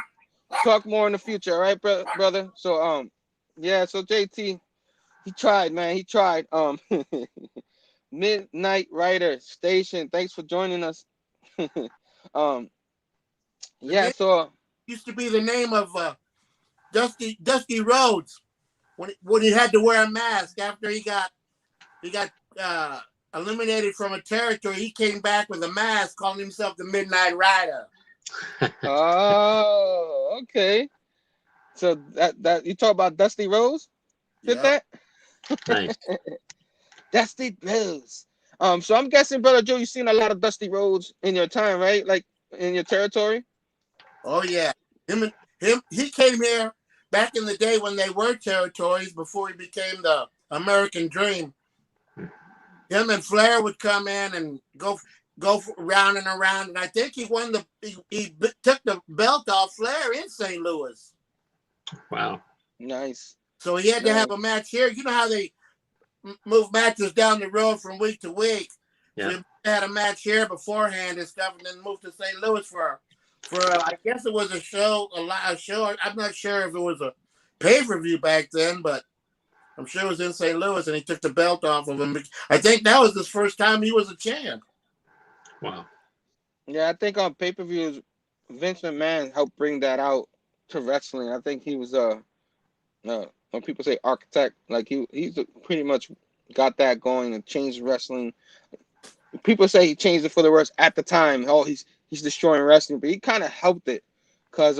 Talk more in the future, all right, brother? So yeah, so JT, he tried, man. He tried. Midnight Rider Station. Thanks for joining us. Yeah, so used to be the name of Dusty Rhodes when he had to wear a mask after he got eliminated from a territory. He came back with a mask, calling himself the Midnight Rider. Oh, okay. So that you talk about Dusty Rhodes? Did that? Nice. Dusty Rhodes. So I'm guessing, Brother Joe, you've seen a lot of Dusty Rhodes in your time, right? Like in your territory? Oh yeah. Him He came here back in the day when they were territories before he became the American Dream. Him and Flair would come in and go round and around, and I think he won he took the belt off Flair in St. Louis. Wow. Nice. So he had to have a match here. You know how they move matches down the road from week to week. Yeah. So he had a match here beforehand and stuff, and then moved to St. Louis for I guess it was a show, a live show. I'm not sure if it was a pay-per-view back then, but I'm sure it was in St. Louis, and he took the belt off of him. I think that was his first time he was a champ. Wow. Yeah, I think on pay-per-views, Vince McMahon helped bring that out to wrestling. I think he was when people say architect, like he's pretty much got that going and changed wrestling. People say he changed it for the worse at the time. Oh, he's destroying wrestling, but he kind of helped it because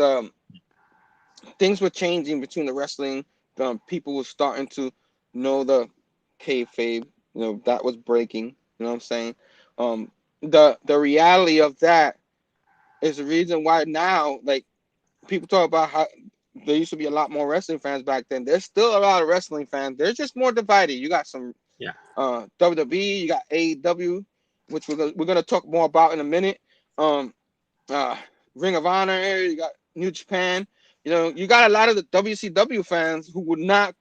things were changing between the wrestling. People were starting to know the kayfabe, that was breaking. You know what I'm saying? The reality of that is the reason why now, like, people talk about how there used to be a lot more wrestling fans back then. There's still a lot of wrestling fans. They're just more divided. You got some WWE, you got AEW, which we're gonna talk more about in a minute. Ring of Honor, you got New Japan. You got a lot of the WCW fans who were not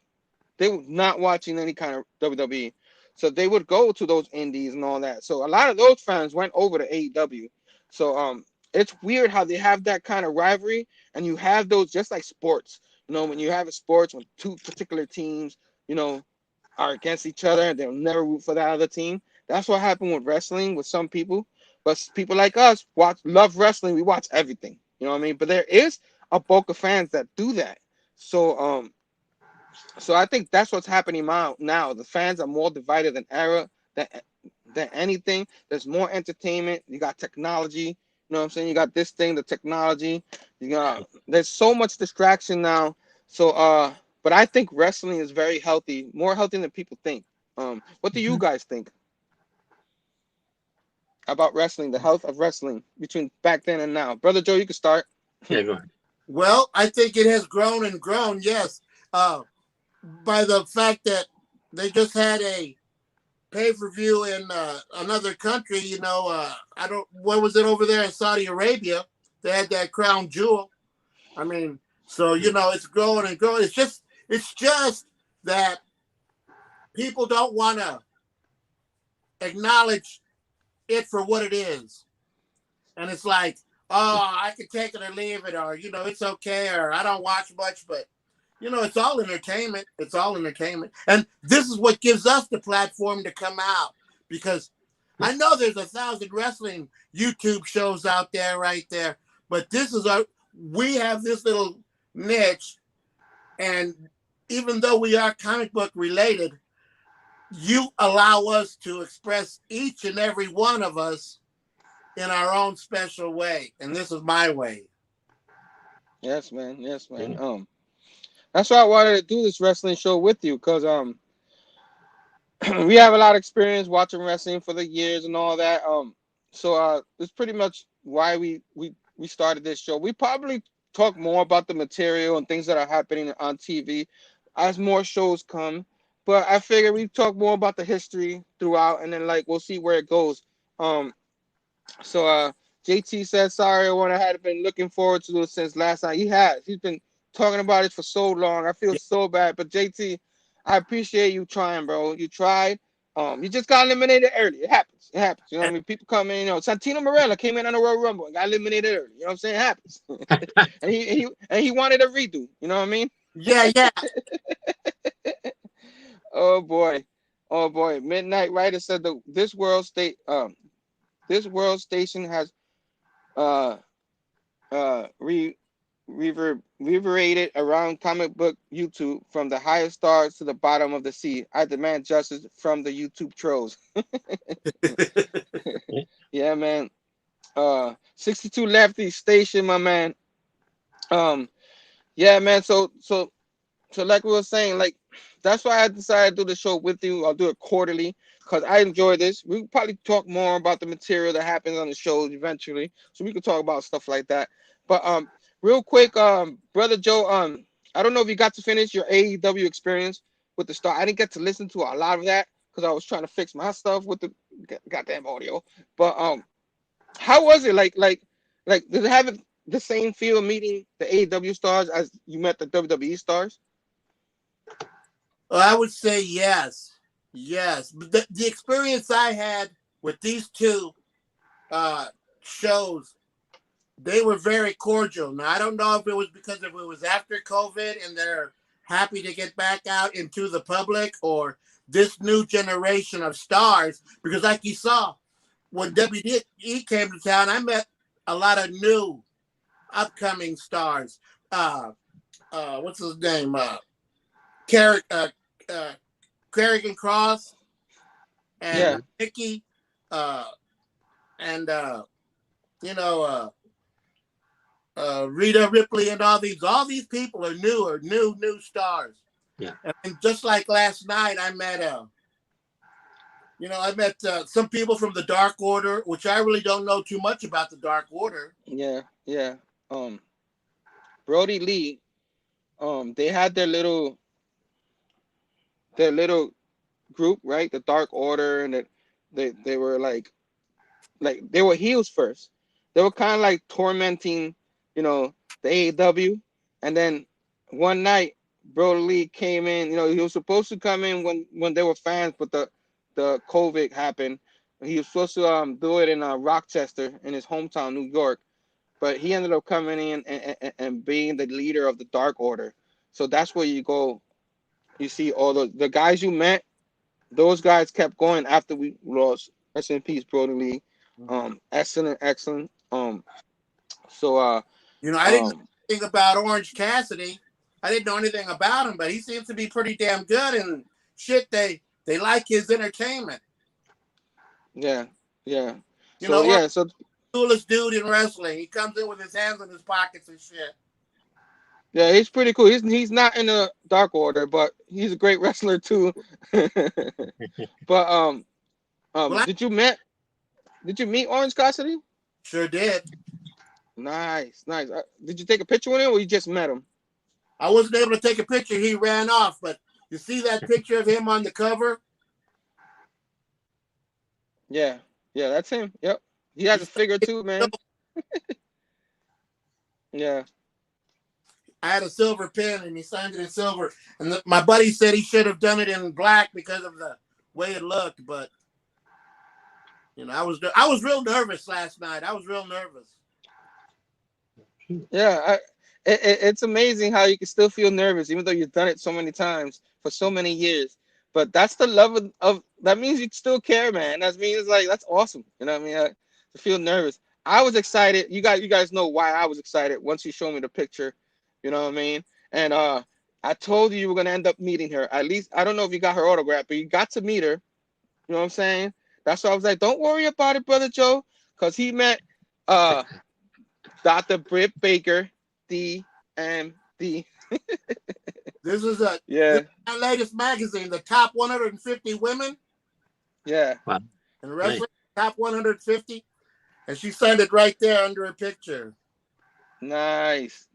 watching any kind of WWE. So they would go to those indies and all that. So a lot of those fans went over to AEW. So it's weird how they have that kind of rivalry, and you have those just like sports. When you have a sports when two particular teams, are against each other and they'll never root for that other team. That's what happened with wrestling with some people. But people like us love wrestling. We watch everything. You know what I mean? But there is a bulk of fans that do that. So so I think that's what's happening now. The fans are more divided than ever, than anything. There's more entertainment. You got technology. You know what I'm saying? You got this thing, the technology. There's so much distraction now. So but I think wrestling is very healthy, more healthy than people think. What do you guys think about wrestling, the health of wrestling between back then and now? Brother Joe, you can start. Yeah, go ahead. Well, I think it has grown and grown, yes. By the fact that they just had a pay-per-view in another country, where was it over there in Saudi Arabia? They had that crown jewel. I mean, so, it's growing and growing. It's just that people don't want to acknowledge it for what it is. And it's like, oh, I can take it or leave it, or, it's okay, or I don't watch much, but, it's all entertainment. It's all entertainment. And this is what gives us the platform to come out, because I know there's 1,000 wrestling YouTube shows out there right there, but we have this little niche, and even though we are comic book related, you allow us to express each and every one of us in our own special way, and this is my way. Yes, man. Yes, man. That's why I wanted to do this wrestling show with you, because we have a lot of experience watching wrestling for the years and all that. So it's pretty much why we started this show. We probably talk more about the material and things that are happening on TV as more shows come. But I figure we talk more about the history throughout, and then we'll see where it goes. So JT says, sorry, I had been looking forward to this since last night. He's been talking about it for so long. I feel so bad. But JT, I appreciate you trying, bro. You tried. You just got eliminated early. It happens. You know what I mean? People come in, Santino Marella came in on the Royal Rumble and got eliminated early. You know what I'm saying? It happens. and he wanted a redo. You know what I mean? Yeah. Oh boy. Midnight Rider said this world station has reverberated around comic book YouTube from the highest stars to the bottom of the sea. I demand justice from the YouTube trolls. Yeah, man. 62 Lefty Station, my man. Yeah, man. So like we were saying, that's why I decided to do the show with you. I'll do it quarterly because I enjoy this. We'll probably talk more about the material that happens on the shows eventually, so we can talk about stuff like that. But real quick, brother Joe, I don't know if you got to finish your AEW experience with the Star. I didn't get to listen to a lot of that because I was trying to fix my stuff with the goddamn audio. But how was it? Like did it have the same feel meeting the AEW stars as you met the WWE stars? Well, I would say yes. Yes. But the experience I had with these two shows, they were very cordial. Now, I don't know if it was because it was after COVID and they're happy to get back out into the public, or this new generation of stars, because like you saw, when WWE came to town, I met a lot of new upcoming stars. What's his name? Karrigan Cross and Nikki, and Rita Ripley, and all these people are new stars. Yeah. And just like last night, I met some people from the Dark Order, which I really don't know too much about the Dark Order. Yeah. Brody Lee, they had their little group, right? The Dark Order, and they were like they were heels first. They were kind of like tormenting, the AEW, and then one night Brody Lee came in. He was supposed to come in when they were fans, but the COVID happened. He was supposed to do it in Rochester, in his hometown, New York, but he ended up coming in and being the leader of the Dark Order. So that's where you go. You see all the guys you met. Those guys kept going after we lost. Rest in peace, Brody Lee. Excellent. So I didn't know anything about Orange Cassidy. I didn't know anything about him, but he seems to be pretty damn good, and shit, they like his entertainment. Yeah. So coolest dude in wrestling. He comes in with his hands in his pockets and shit. Yeah, he's pretty cool. He's not in the Dark Order, but he's a great wrestler too. But did you meet Orange Cassidy? Sure did. Nice. Did you take a picture with him, or you just met him? I wasn't able to take a picture. He ran off, but you see that picture of him on the cover? Yeah, that's him. Yep. He has a figure too, man. Yeah. I had a silver pen, and he signed it in silver. And my buddy said he should have done it in black because of the way it looked. But I was real nervous last night. I was real nervous. Yeah, it's amazing how you can still feel nervous, even though you've done it so many times for so many years. But that's the love of that means you still care, man. That means that's awesome. You know what I mean? To feel nervous. I was excited. You guys know why I was excited once you showed me the picture. You know what I mean? And I told you were gonna end up meeting her. At least I don't know if you got her autograph, but you got to meet her. You know what I'm saying? That's why I was like, don't worry about it, brother Joe, because he met Dr. Britt Baker, DMD. This is my latest magazine, the top 150 women. Yeah. Wow. And wrestling, top 150. And she signed it right there under her picture. Nice.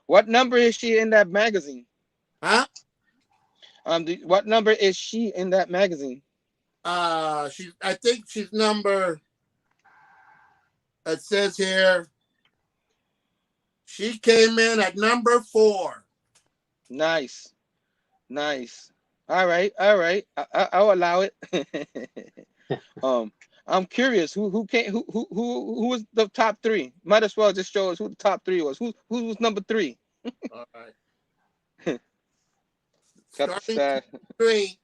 What number is she in that magazine? Huh? What number is she in that magazine? I think she's number. It says here. She came in at number 4. Nice. All right. I'll allow it. I'm curious who was the top 3. Might as well just show us who the top 3 was. Who was number 3? All right. Starting 3,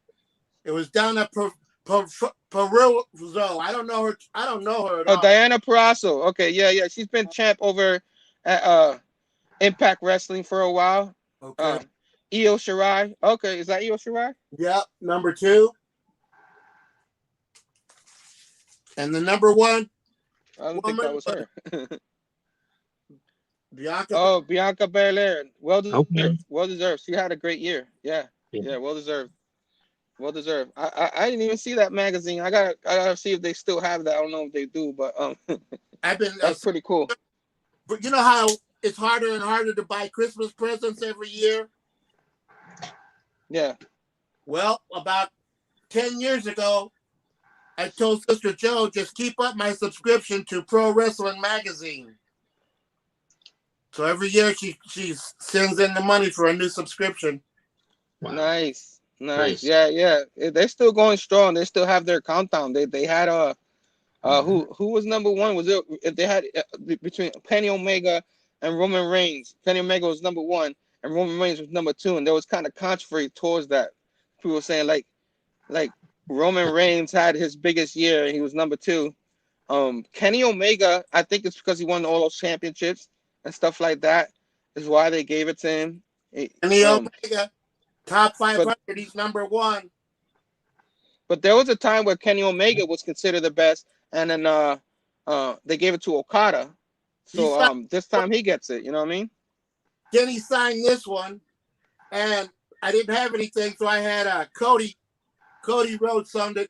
it was down at Peruzo. I don't know her at all. Diana Perazzo. Okay, yeah. She's been champ over at Impact Wrestling for a while. Okay. Io Shirai. Okay, is that Io Shirai? Yep, number 2. And the number 1. I don't think that was her. Bianca. Oh, Bianca Belair. Well deserved. Okay. Well deserved. She had a great year. Yeah. Well deserved. I didn't even see that magazine. I gotta see if they still have that. I don't know if they do, but I've been. That's pretty cool. But you know how it's harder and harder to buy Christmas presents every year? Yeah. Well, about 10 years ago, I told Sister Joe, just keep up my subscription to Pro Wrestling Magazine. So every year she sends in the money for a new subscription. Wow. Nice. Nice. Yeah. They're still going strong. They still have their countdown. They had who was number one? Was it if they had between Kenny Omega and Roman Reigns? Kenny Omega was number one, and Roman Reigns was number two, and there was kind of controversy towards that. People were saying like Roman Reigns had his biggest year, and he was number two. Kenny Omega, I think it's because he won all those championships and stuff like that, is why they gave it to him. Kenny Omega, top 500, he's number one. But there was a time where Kenny Omega was considered the best, and then they gave it to Okada. So this time he gets it. You know what I mean? Kenny signed this one, and I didn't have anything, so I had Cody Rhodes signed it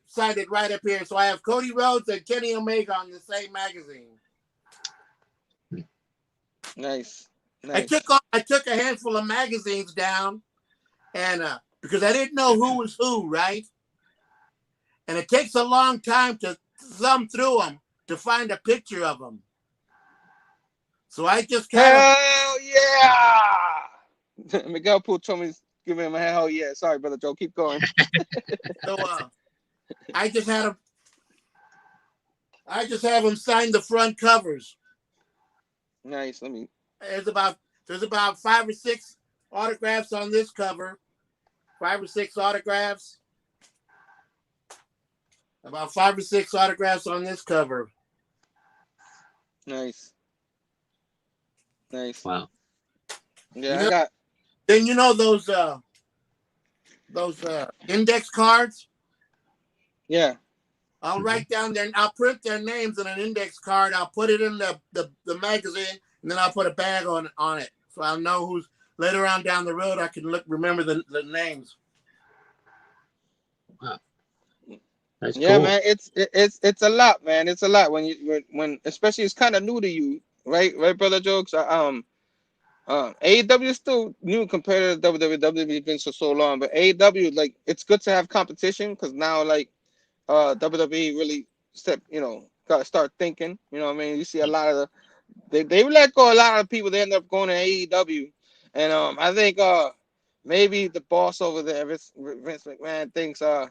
right up here. So I have Cody Rhodes and Kenny Omega on the same magazine. Nice. I took a handful of magazines down, and because I didn't know who was who, right? And it takes a long time to thumb through them to find a picture of them. So I just kind of... Hell yeah! Miguel Poo told me to give him a hell yeah. Sorry, Brother Joe. Keep going. So I just have them sign the front covers. Nice. There's about 5 or 6 autographs on this cover. 5 or 6 autographs. About 5 or 6 autographs on this cover. Nice. Wow. Yeah, Then you know those index cards? Yeah. I'll write down their, I'll print their names in an index card. I'll put it in the magazine, and then I'll put a bag on it, so I'll know who's later on down the road. I can remember the names. Wow. That's Yeah, cool. man. It's a lot, man. It's a lot when especially it's kind of new to you, right, Brother Jokes. AEW is still new compared to WWE. WWE been so long, but AEW, like, it's good to have competition because now, like, WWE really got to start thinking. You know what I mean? You see a lot of they let go a lot of people. They end up going to AEW, and I think maybe the boss over there, Vince McMahon, thinks out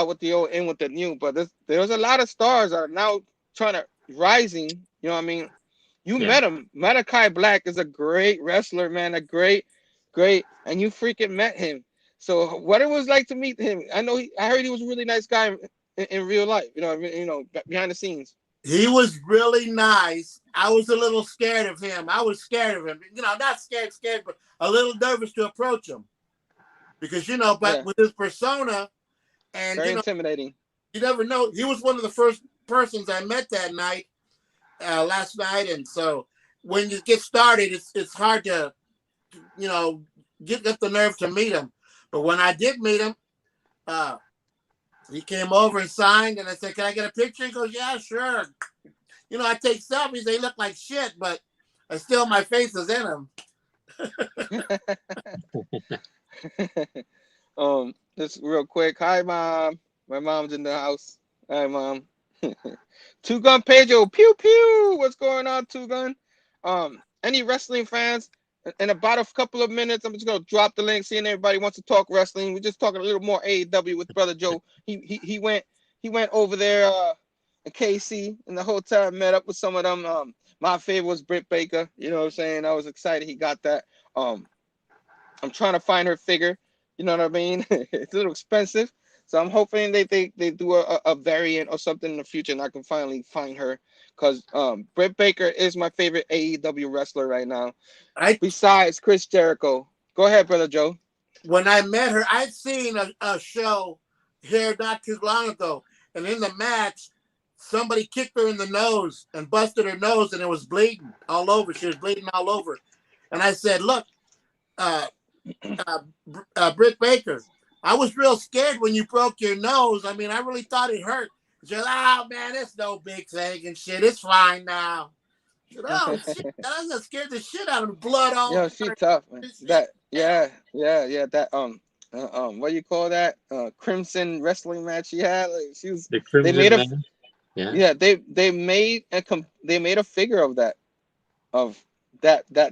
with the old, in with the new. But there's a lot of stars that are now trying to rising. You know what I mean? You met him. Malachi Black is a great wrestler, man. A great, and you freaking met him. So what it was like to meet him? I heard he was a really nice guy in real life. You know, behind the scenes. He was really nice. I was a little scared of him. Not scared, but a little nervous to approach him because with his persona and very intimidating. You never know. He was one of the first persons I met that night, last night, and so when you get started, it's hard to, get the nerve to meet him. But when I did meet him, he came over and signed, and I said, "Can I get a picture?" He goes, "Yeah, sure." I take selfies. They look like shit, but my face is in them. Just real quick. Hi, Mom. My mom's in the house. Hi, Mom. Two Gun Pedro, pew pew. What's going on, Two Gun? Any wrestling fans? In about a couple of minutes, I'm just gonna drop the link. Seeing everybody wants to talk wrestling. We're just talking a little more AEW with Brother Joe. He went over there in KC in the hotel, met up with some of them. My favorite was Britt Baker. You know what I'm saying? I was excited he got that. I'm trying to find her figure. You know what I mean? It's a little expensive. So I'm hoping they do a variant or something in the future, and I can finally find her. Because Britt Baker is my favorite AEW wrestler right now. Besides Chris Jericho. Go ahead, Brother Joe. When I met her, I'd seen a show here not too long ago. And in the match, somebody kicked her in the nose and busted her nose, and it was bleeding all over. She was bleeding all over. And I said, "Look, Britt Baker, I was real scared when you broke your nose. I mean, I really thought it hurt." She said, "Oh, man, it's no big thing and shit. It's fine now." Oh shit! I just scared the shit out of the blood all. Yo, she tough, man. That yeah. That what do you call that? Crimson wrestling match she had. Like she was. The They Crimson made a Man. Yeah. yeah. They made a figure of that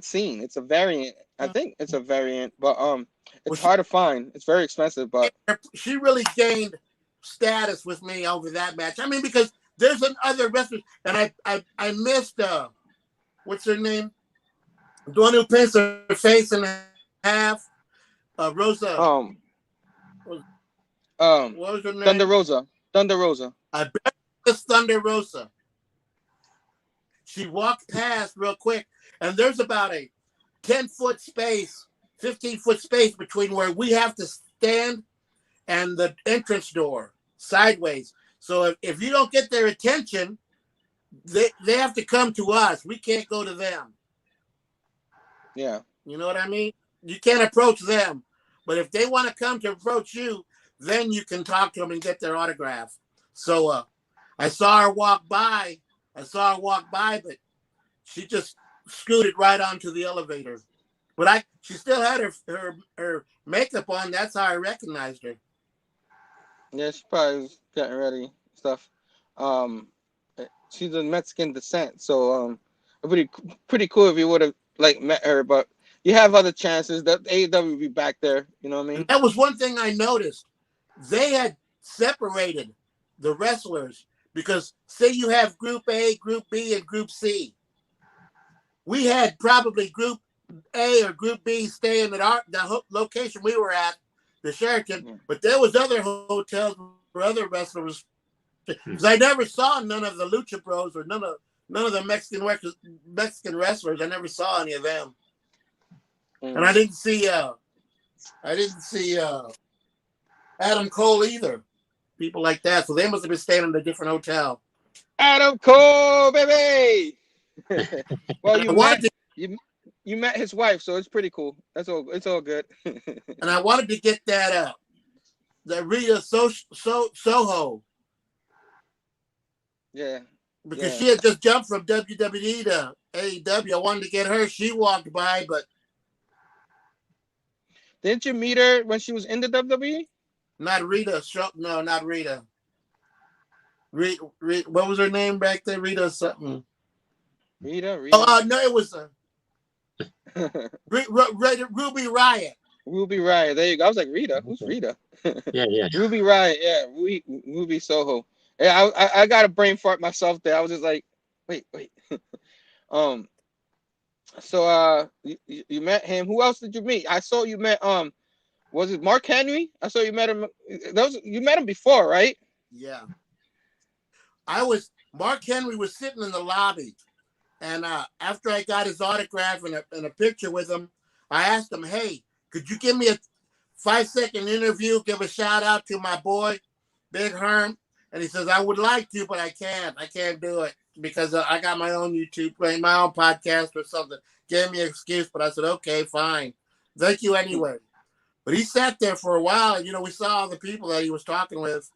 scene. It's a variant. I think it's a variant, but it's hard to find. It's very expensive, but She really gained status with me over that match. I mean, because there's another wrestler, and I missed what's her name? The one who paints her face in half. Rosa. What was her name? Thunder Rosa. I bet it's Thunder Rosa. She walked past real quick, and there's about a 10-foot space, 15-foot space between where we have to stand and the entrance door sideways. So if you don't get their attention, they have to come to us. We can't go to them. Yeah. You know what I mean? You can't approach them. But if they want to come to approach you, then you can talk to them and get their autograph. So I saw her walk by. But she just scooted right onto the elevator. But she still had her makeup on. That's how I recognized her. Yeah, she probably was getting ready stuff. She's of Mexican descent, so pretty cool if you would have like met her, but you have other chances that AEW will be back there, you know what I mean? And that was one thing I noticed. They had separated the wrestlers because say you have Group A, Group B, and Group C. We had probably Group A or Group B staying at the location we were at, the Sheraton, but there was other hotels where other wrestlers. Because I never saw none of the Lucha Bros or none of the Mexican wrestlers. I never saw any of them, and I didn't see Adam Cole either. People like that, so they must have been staying in a different hotel. Adam Cole, baby. Well, you met his wife, so it's pretty cool. That's all. It's all good. And I wanted to get that Rita Soho. Yeah. Because she had just jumped from WWE to AEW. I wanted to get her. She walked by, but didn't you meet her when she was in the WWE? Not Rita. No, not Rita. Rita, what was her name back there? Rita something. Rita. Oh, no, it was Ruby Riott. Ruby Riott. There you go. I was like, Rita. Who's Rita? Yeah. Ruby Riott. Yeah. Ruby Soho. Yeah, I got a brain fart myself there. I was just like, wait. So you met him. Who else did you meet? I saw you met was it Mark Henry? I saw you met him. You met him before, right? Yeah. Mark Henry was sitting in the lobby, and after I got his autograph and a picture with him, I asked him, "Hey, could you give me a 5-second interview? Give a shout out to my boy, Big Herm." And he says, "I would like to, but I can't. I can't do it because I got my own YouTube, my own podcast or something." Gave me an excuse, but I said, "Okay, fine. Thank you anyway." But he sat there for a while, and we saw all the people that he was talking with.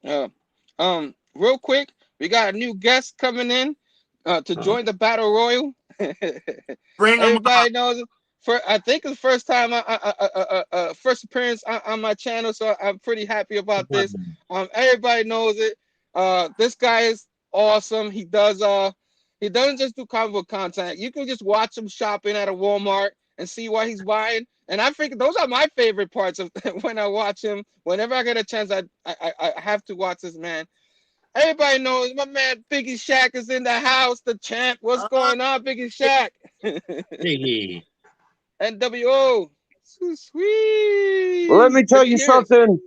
Real quick, we got a new guest coming in to join the Battle Royal. Bring Everybody knows it. I think it's the first time, first appearance on my channel, so I'm pretty happy about this. Everybody knows it. This guy is awesome. He doesn't just do comic book content. You can just watch him shopping at a Walmart and see what he's buying. And I think those are my favorite parts of when I watch him. Whenever I get a chance, I have to watch this man. Everybody knows my man Biggie Shaq is in the house. The champ. What's going on, Biggie Shaq? Biggie. NWO. So sweet. Well, let me tell you something.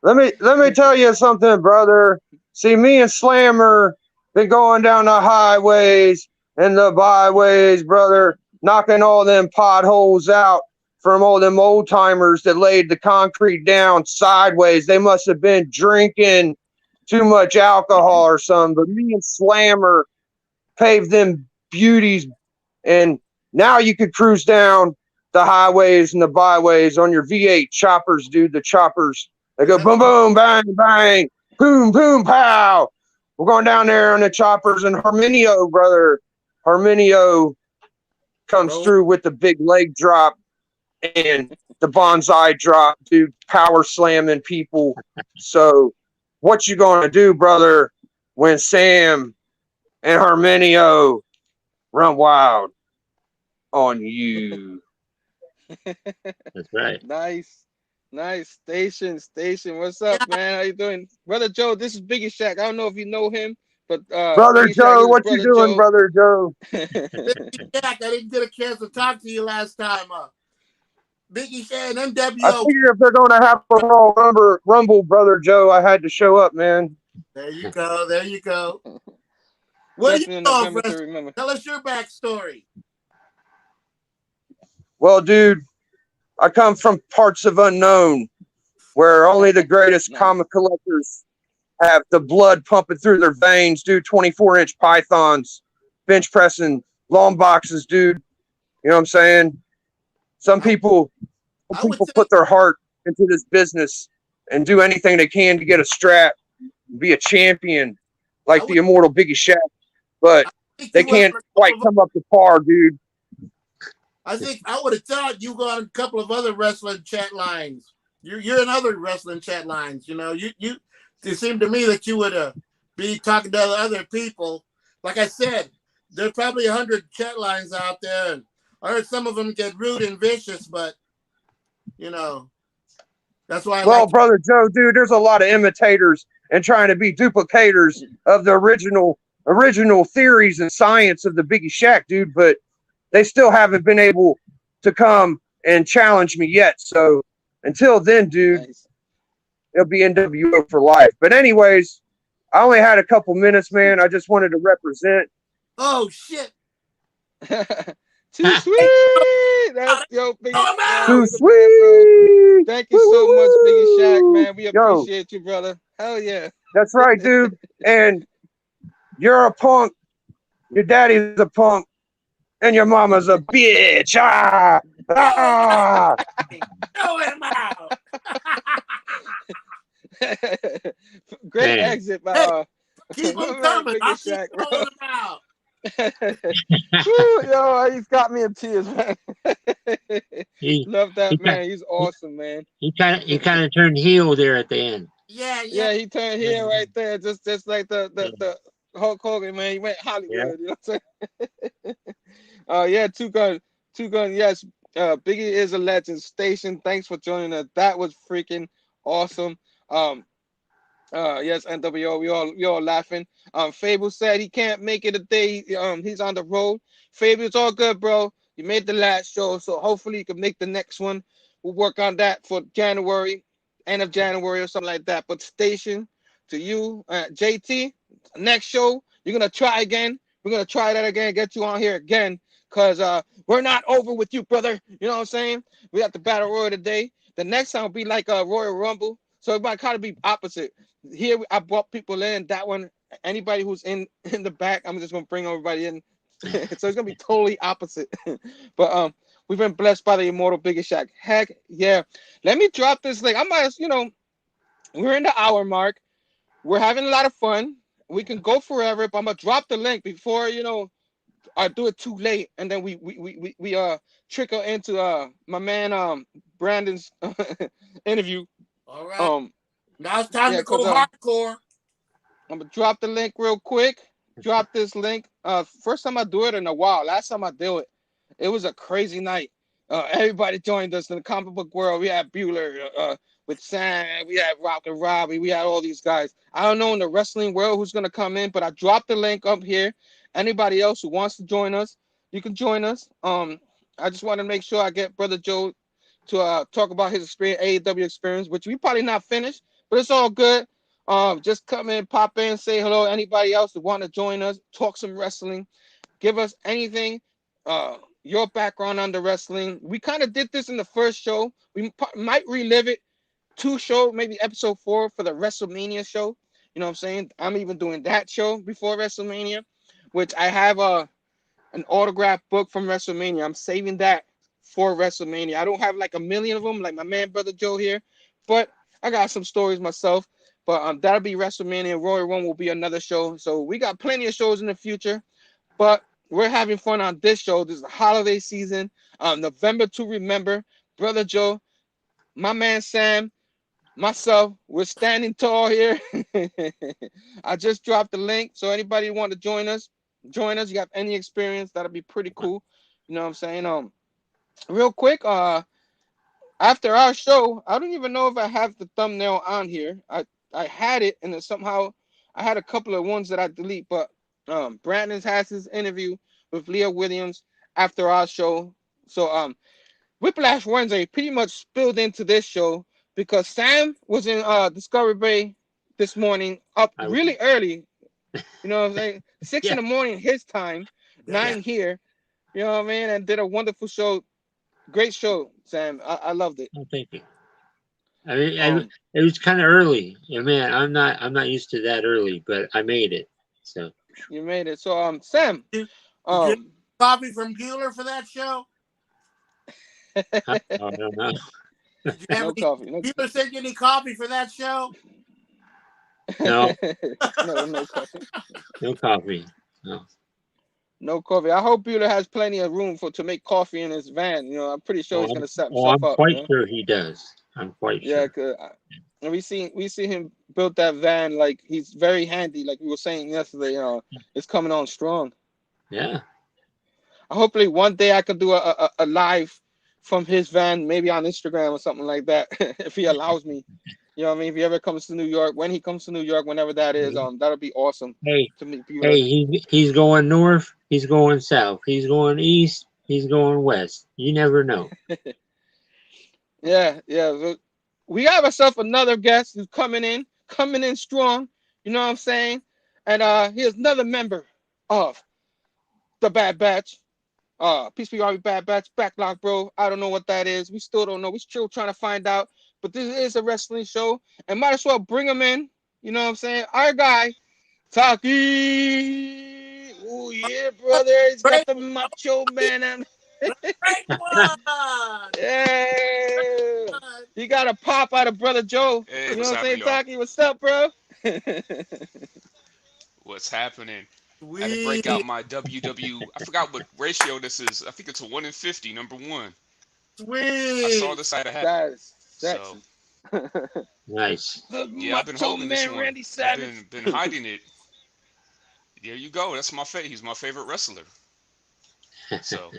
Let me tell you something, brother. See, me and Slammer been going down the highways and the byways, brother, knocking all them potholes out from all them old timers that laid the concrete down sideways. They must have been drinking too much alcohol or something. But me and Slammer paved them beauties, and now you could cruise down the highways and the byways on your V8 choppers, dude. The choppers, they go boom, boom, bang, bang, boom, boom, pow. We're going down there on the choppers, and Herminio, brother. Herminio comes through with the big leg drop and the bonsai drop, dude, power slamming people. So what you gonna do, brother, when Sam and Herminio run wild on you? That's right. Nice. Station. What's up, man? How you doing? Brother Joe, this is Biggie Shack. I don't know if you know him, but Brother Biggie Shack Joe, is what you Brother doing, Joe. Brother Joe? Jack, I didn't get a chance to talk to you last time. Biggie Shan, I MWO. figured if they're gonna have a Royal Rumble, Brother Joe, I had to show up, man. There you go. There you go. Where Definitely you in know, November to Fred? remember. Tell us your backstory. Well, dude, I come from parts of unknown where only the greatest Nice. comic collectors have the blood pumping through their veins, dude. 24-inch pythons, bench pressing long boxes, dude. You know what I'm saying? Some people I would say put their heart into this business and do anything they can to get a strap, be a champion like the immortal Biggie Shack, but they can't quite come up to par, dude. I think I would have thought you got a couple of other wrestling chat lines. You're in other wrestling chat lines. You know, it seemed to me that you would be talking to other people. Like I said, there's probably 100 chat lines out there, and I heard some of them get rude and vicious, but you know, that's why. Well, Brother Joe, dude, there's a lot of imitators and trying to be duplicators of the original theories and science of the Biggie Shack, dude, but they still haven't been able to come and challenge me yet. So until then, dude, it'll be NWO for life. But anyways, I only had a couple minutes, man. I just wanted to represent. Oh shit! Too sweet. That's yo, Biggie. Too sweet. Thank you so much, Biggie Shack, man. We appreciate you, brother. Hell yeah. That's right, dude. And you're a punk. Your daddy's a punk. And your mama's a bitch. Ah! Ah! Throw him out. Great exit by keep him coming. I'll keep Shack, throwing him out. Woo, yo, he's got me in tears, man. Love that he man. He's awesome, man. He kind of turned heel there at the end. Yeah, he turned heel right there, just like the Hulk Hogan, man. He went Hollywood, you know what I'm saying? Yeah, two gun, yes. Biggie is a legend. Station, thanks for joining us. That was freaking awesome. Yes, NWO, we all laughing. Phable said he can't make it a day. He's on the road. Phable, it's all good, bro. You made the last show, so hopefully you can make the next one. We'll work on that for January, end of January or something like that. But Station, to you, JT, next show, you're gonna try again. We're gonna try that again, get you on here again, cause we're not over with you, brother. You know what I'm saying? We got the Battle Royal today. The next time will be like a Royal Rumble, so it might kind of be opposite. Here I brought people in. That one, anybody who's in the back, I'm just gonna bring everybody in. So it's gonna be totally opposite. But we've been blessed by the immortal Biggie Shack. Heck yeah. Let me drop this link. I might, we're in the hour mark. We're having a lot of fun. We can go forever, but I'm gonna drop the link before I do it too late, and then we trickle into my man Brandon's interview. All right. Now it's time to go hardcore. I'm gonna drop the link real quick. Drop this link. First time I do it in a while. Last time I did it, it was a crazy night. Everybody joined us in the comic book world. We had Bueller with Sam. We had Rock and Robbie. We had all these guys. I don't know in the wrestling world who's gonna come in, but I dropped the link up here. Anybody else who wants to join us, you can join us. I just want to make sure I get Brother Joe to talk about his experience, AEW experience, which we probably not finished, but it's all good. Just come in, pop in, say hello. Anybody else who want to join us, talk some wrestling, give us anything, your background on the wrestling. We kind of did this in the first show. We might relive it 2 shows, maybe episode 4 for the WrestleMania show. You know what I'm saying? I'm even doing that show before WrestleMania, which I have an autograph book from WrestleMania. I'm saving that for WrestleMania. I don't have like a million of them like my man Brother Joe here, but I got some stories myself. But that'll be WrestleMania. Royal Rumble will be another show. So we got plenty of shows in the future. But we're having fun on this show. This is the holiday season. November to remember. Brother Joe, my man Sam, myself, we're standing tall here. I just dropped the link. So anybody want to join us, join us. You got any experience, that'll be pretty cool. You know what I'm saying? Real quick, after our show, I don't even know if I have the thumbnail on here. I had it, and then somehow I had a couple of ones that I delete. But Brandon has his interview with Leah Williams after our show. So Whiplash Wednesday pretty much spilled into this show because Sam was in Discovery Bay this morning, up really early. You know what I'm saying? 6 in the morning his time, 9 here. You know what I mean? And did a wonderful show. Great show, Sam. I loved it. Oh, thank you. I mean, it was kind of early. Yeah, man, I'm not used to that early, but I made it. So you made it. So Sam, did you get coffee from Bueller for that show? I don't know. Did you have coffee. Bueller send you any coffee for that show? No. no coffee. No coffee. No. No coffee. I hope Bueller has plenty of room to make coffee in his van. You know, I'm pretty sure he's gonna set himself I'm up. quite sure he does. I'm quite sure. Yeah, cause we see him build that van, like he's very handy. Like we were saying yesterday, it's coming on strong. Yeah. Hopefully one day I could do a live from his van, maybe on Instagram or something like that, if he allows me. You know what I mean? If he ever comes to New York, when he comes to New York, whenever that is, that'll be awesome. Hey, to meet Bueller. He's going north, he's going south, he's going east, he's going west. You never know. Yeah. We have ourselves another guest who's coming in strong. You know what I'm saying? And here's another member of the Bad Batch. Peace be Army Bad Batch, Backlog Bro. I don't know what that is. We still don't know. We're still trying to find out. But this is a wrestling show, and might as well bring him in. You know what I'm saying? Our guy, Taqi. Oh yeah, brother. He's got the macho man on. Yeah. You got a pop out of Brother Joe. Hey, you know what's what I'm saying, happening, Taqi? What's up, bro? What's happening? I had to break out my WW. I forgot what ratio this is. I think it's a 1 in 50, number 1. Sweet. I saw this side of hat. That is So nice. Yeah, I've been holding this one. Randy Savage. I've been hiding it. There you go. That's my he's my favorite wrestler. So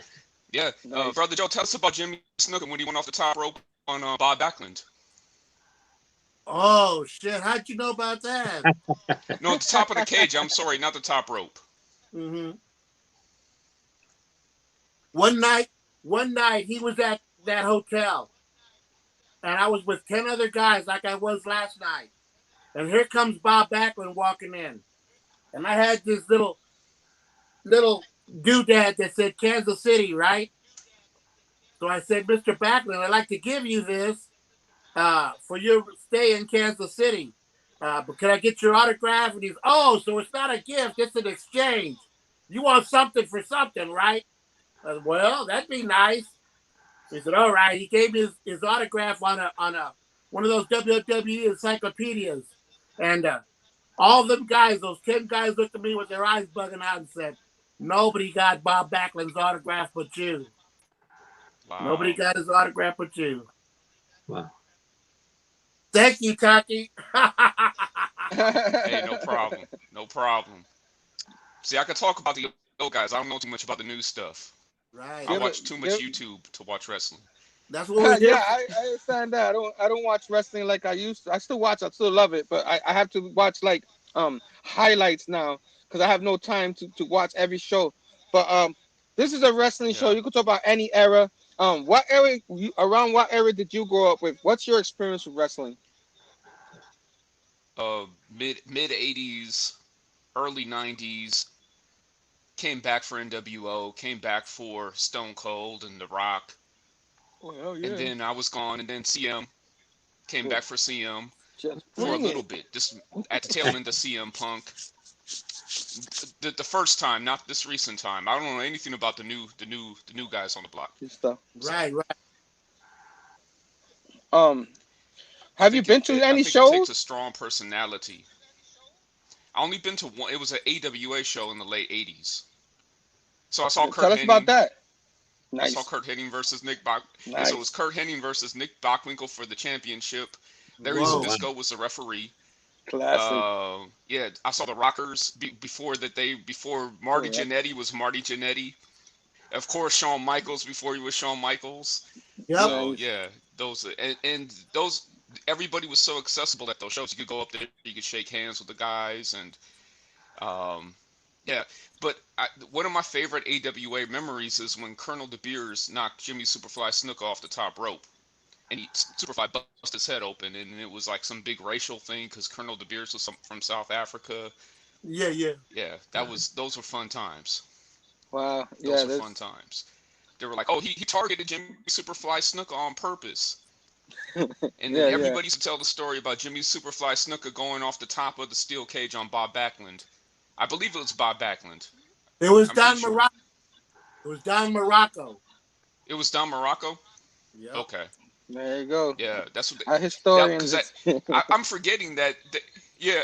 yeah, Nice. Brother Joe, tell us about Jimmy Snuka when he went off the top rope on Bob Backlund. Oh shit! How'd you know about that? No, the top of the cage. I'm sorry, not the top rope. Mm-hmm. One night he was at that hotel, and I was with 10 other guys like I was last night. And here comes Bob Backlund walking in, and I had this little doodad that said Kansas City, right? So I said, Mr. Backlund, I'd like to give you this for your stay in Kansas City. But can I get your autograph? And he's, so it's not a gift, it's an exchange. You want something for something, right? I said, well, that'd be nice. He said, all right. He gave me his autograph on one of those WWE encyclopedias. And all them guys, those 10 guys looked at me with their eyes bugging out and said, nobody got Bob Backlund's autograph but you. Wow. Nobody got his autograph but you. Wow. Thank you, Taqi. Hey, no problem. No problem. See, I could talk about the old guys. I don't know too much about the new stuff. Right. I watch too much YouTube to watch wrestling. That's what we're Yeah, I understand that. I don't watch wrestling like I used to. I still watch. I still love it, but I have to watch like highlights now because I have no time to watch every show. But this is a wrestling show. You can talk about any era. Around what era did you grow up with? What's your experience with wrestling? Mid 80s, early 90s. Came back for NWO. Came back for Stone Cold and The Rock. Oh, yeah. And then I was gone, and then CM came back for CM Just for a bring little it. bit, just at the tail end of CM Punk. The first time, not this recent time. I don't know anything about the new guys on the block. Good stuff. right. Have you been to I any think it takes shows? a strong personality. I only been to one. It was an AWA show in the late '80s. So I saw Kurt Tell us about Hennig. that. I saw Nice, Kurt Hennig versus Nick Bach. Yeah, so it was nice, Kurt Hennig versus Nick Bockwinkel for the championship. Larry Oh Whoa. wow. Zbyszko was the referee. classic. Yeah, I saw the Rockers before Marty Correct. Jannetty was Marty Jannetty. Of course, Shawn Michaels before he was Shawn Michaels. Yep. So Nice. yeah, those and those everybody was so accessible at those shows. You could go up there, you could shake hands with the guys, and um, yeah. But one of my favorite AWA memories is when Colonel De Beers knocked Jimmy Superfly Snuka off the top rope, and Superfly busted his head open, and it was like some big racial thing because Colonel De Beers was from South Africa. Yeah, yeah. Yeah, those were fun times. Wow. Those Yeah, were fun this. times. They were like, oh, he targeted Jimmy Superfly Snuka on purpose. And then Yeah, yeah. everybody used to tell the story about Jimmy Superfly Snuka going off the top of the steel cage on Bob Backlund. I believe it was Bob Backlund. It was I'm pretty Don sure. Morocco. It was Don Morocco. It was Don Morocco? Yep. Okay. There you go. Yeah, that's what Our historians. I'm forgetting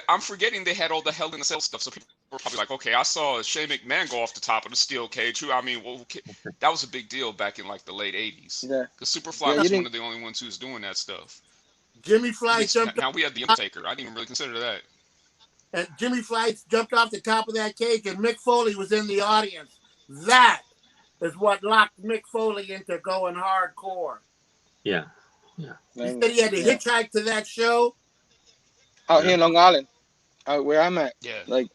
I'm forgetting they had all the Hell in a Cell stuff. So people were probably like, okay, I saw Shane McMahon go off the top of the steel cage. I mean, well, that was a big deal back in like the late '80s. Yeah. Because Superfly Yeah, you was one didn't. of the only ones who was doing that stuff. Jimmy At Fly least jumped now we had the Undertaker. I didn't even really consider that. and Jimmy Fly jumped off the top of that cage, and Mick Foley was in the audience. That is what locked Mick Foley into going hardcore. Yeah. He said he had to Yeah. hitchhike to that show. Out here in Long Island, where I'm at. Yeah. Like,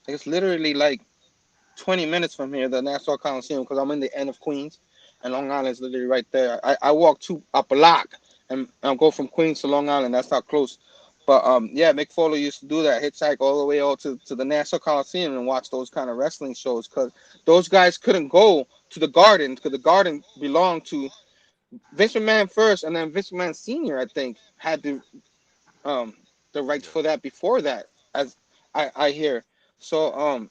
it's literally like 20 minutes from here, the Nassau Coliseum, because I'm in the end of Queens, and Long Island is literally right there. I walk a block and go from Queens to Long Island. That's how close. But yeah, Mick Foley used to do that, hitchhike all the way out to the Nassau Coliseum and watch those kind of wrestling shows, because those guys couldn't go to the Garden, because the Garden belonged to Vince McMahon first, and then Vince McMahon Sr., I think, had the rights for that before that, as I hear. So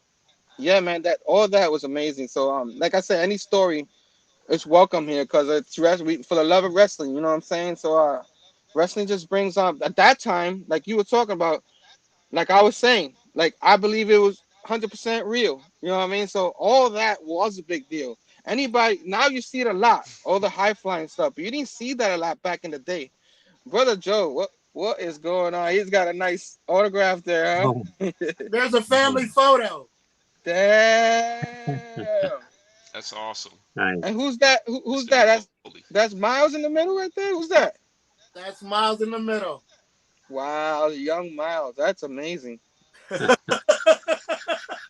yeah, man, that all that was amazing. So like I said, any story is welcome here, because it's for the love of wrestling. You know what I'm saying? So wrestling just brings at that time, like you were talking about, like I was saying, like I believe it was 100% real. You know what I mean? So all that was a big deal. Anybody now, you see it a lot, all the high flying stuff, but you didn't see that a lot back in the day. Brother Joe, what is going on? He's got a nice autograph there, huh? Oh, There's a family photo. Damn. That's awesome. nice. And who's that? Who's Mr. that? Foley. That's Miles in the middle right there. Who's that? That's Miles in the middle. Wow, young Miles. That's amazing.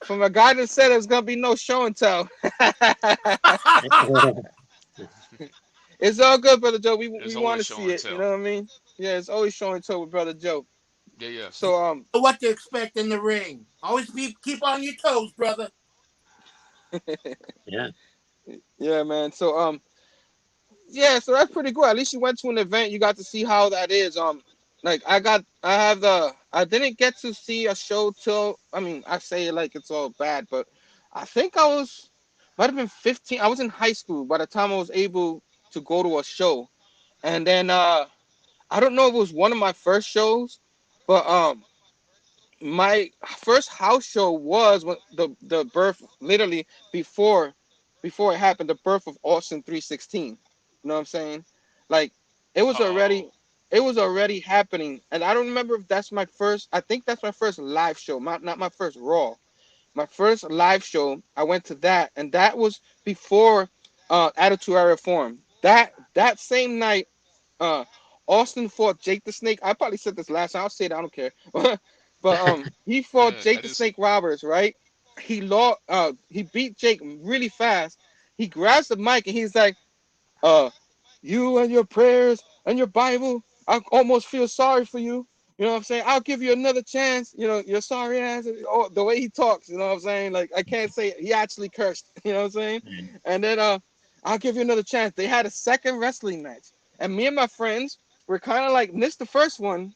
From a guy that said there's gonna be no show and tell. It's all good, Brother Joe. We There's want to always show see and it. tell. You know what I mean? Yeah, it's always show and tell with Brother Joe. Yeah. So What to expect in the ring. Always keep on your toes, brother. Yeah. yeah, man. So yeah, so that's pretty cool. At least you went to an event. You got to see how that is. Like I didn't get to see a show till, I mean, I say it like it's all bad, but I think might have been 15. I was in high school by the time I was able to go to a show. And then I don't know if it was one of my first shows, but my first house show was when the birth, literally before it happened, the birth of Austin 316. You know what I'm saying? Like it was already happening, and I don't remember if that's my first. I think that's my first live show, not my first Raw. My first live show, I went to that, and that was before Attitude Era Forum. That same night, Austin fought Jake the Snake. I probably said this last time. I'll say it. I don't care. But he fought Yeah, Jake the Snake Roberts, right? He lost. He beat Jake really fast. He grabs the mic and he's like, you and your prayers and your Bible, I almost feel sorry for you. You know what I'm saying? I'll give you another chance. You know, your sorry ass." Oh, the way he talks, you know what I'm saying? Like, I can't say it. He actually cursed. You know what I'm saying? And then I'll give you another chance. They had a second wrestling match, and me and my friends were kind of like missed the first one,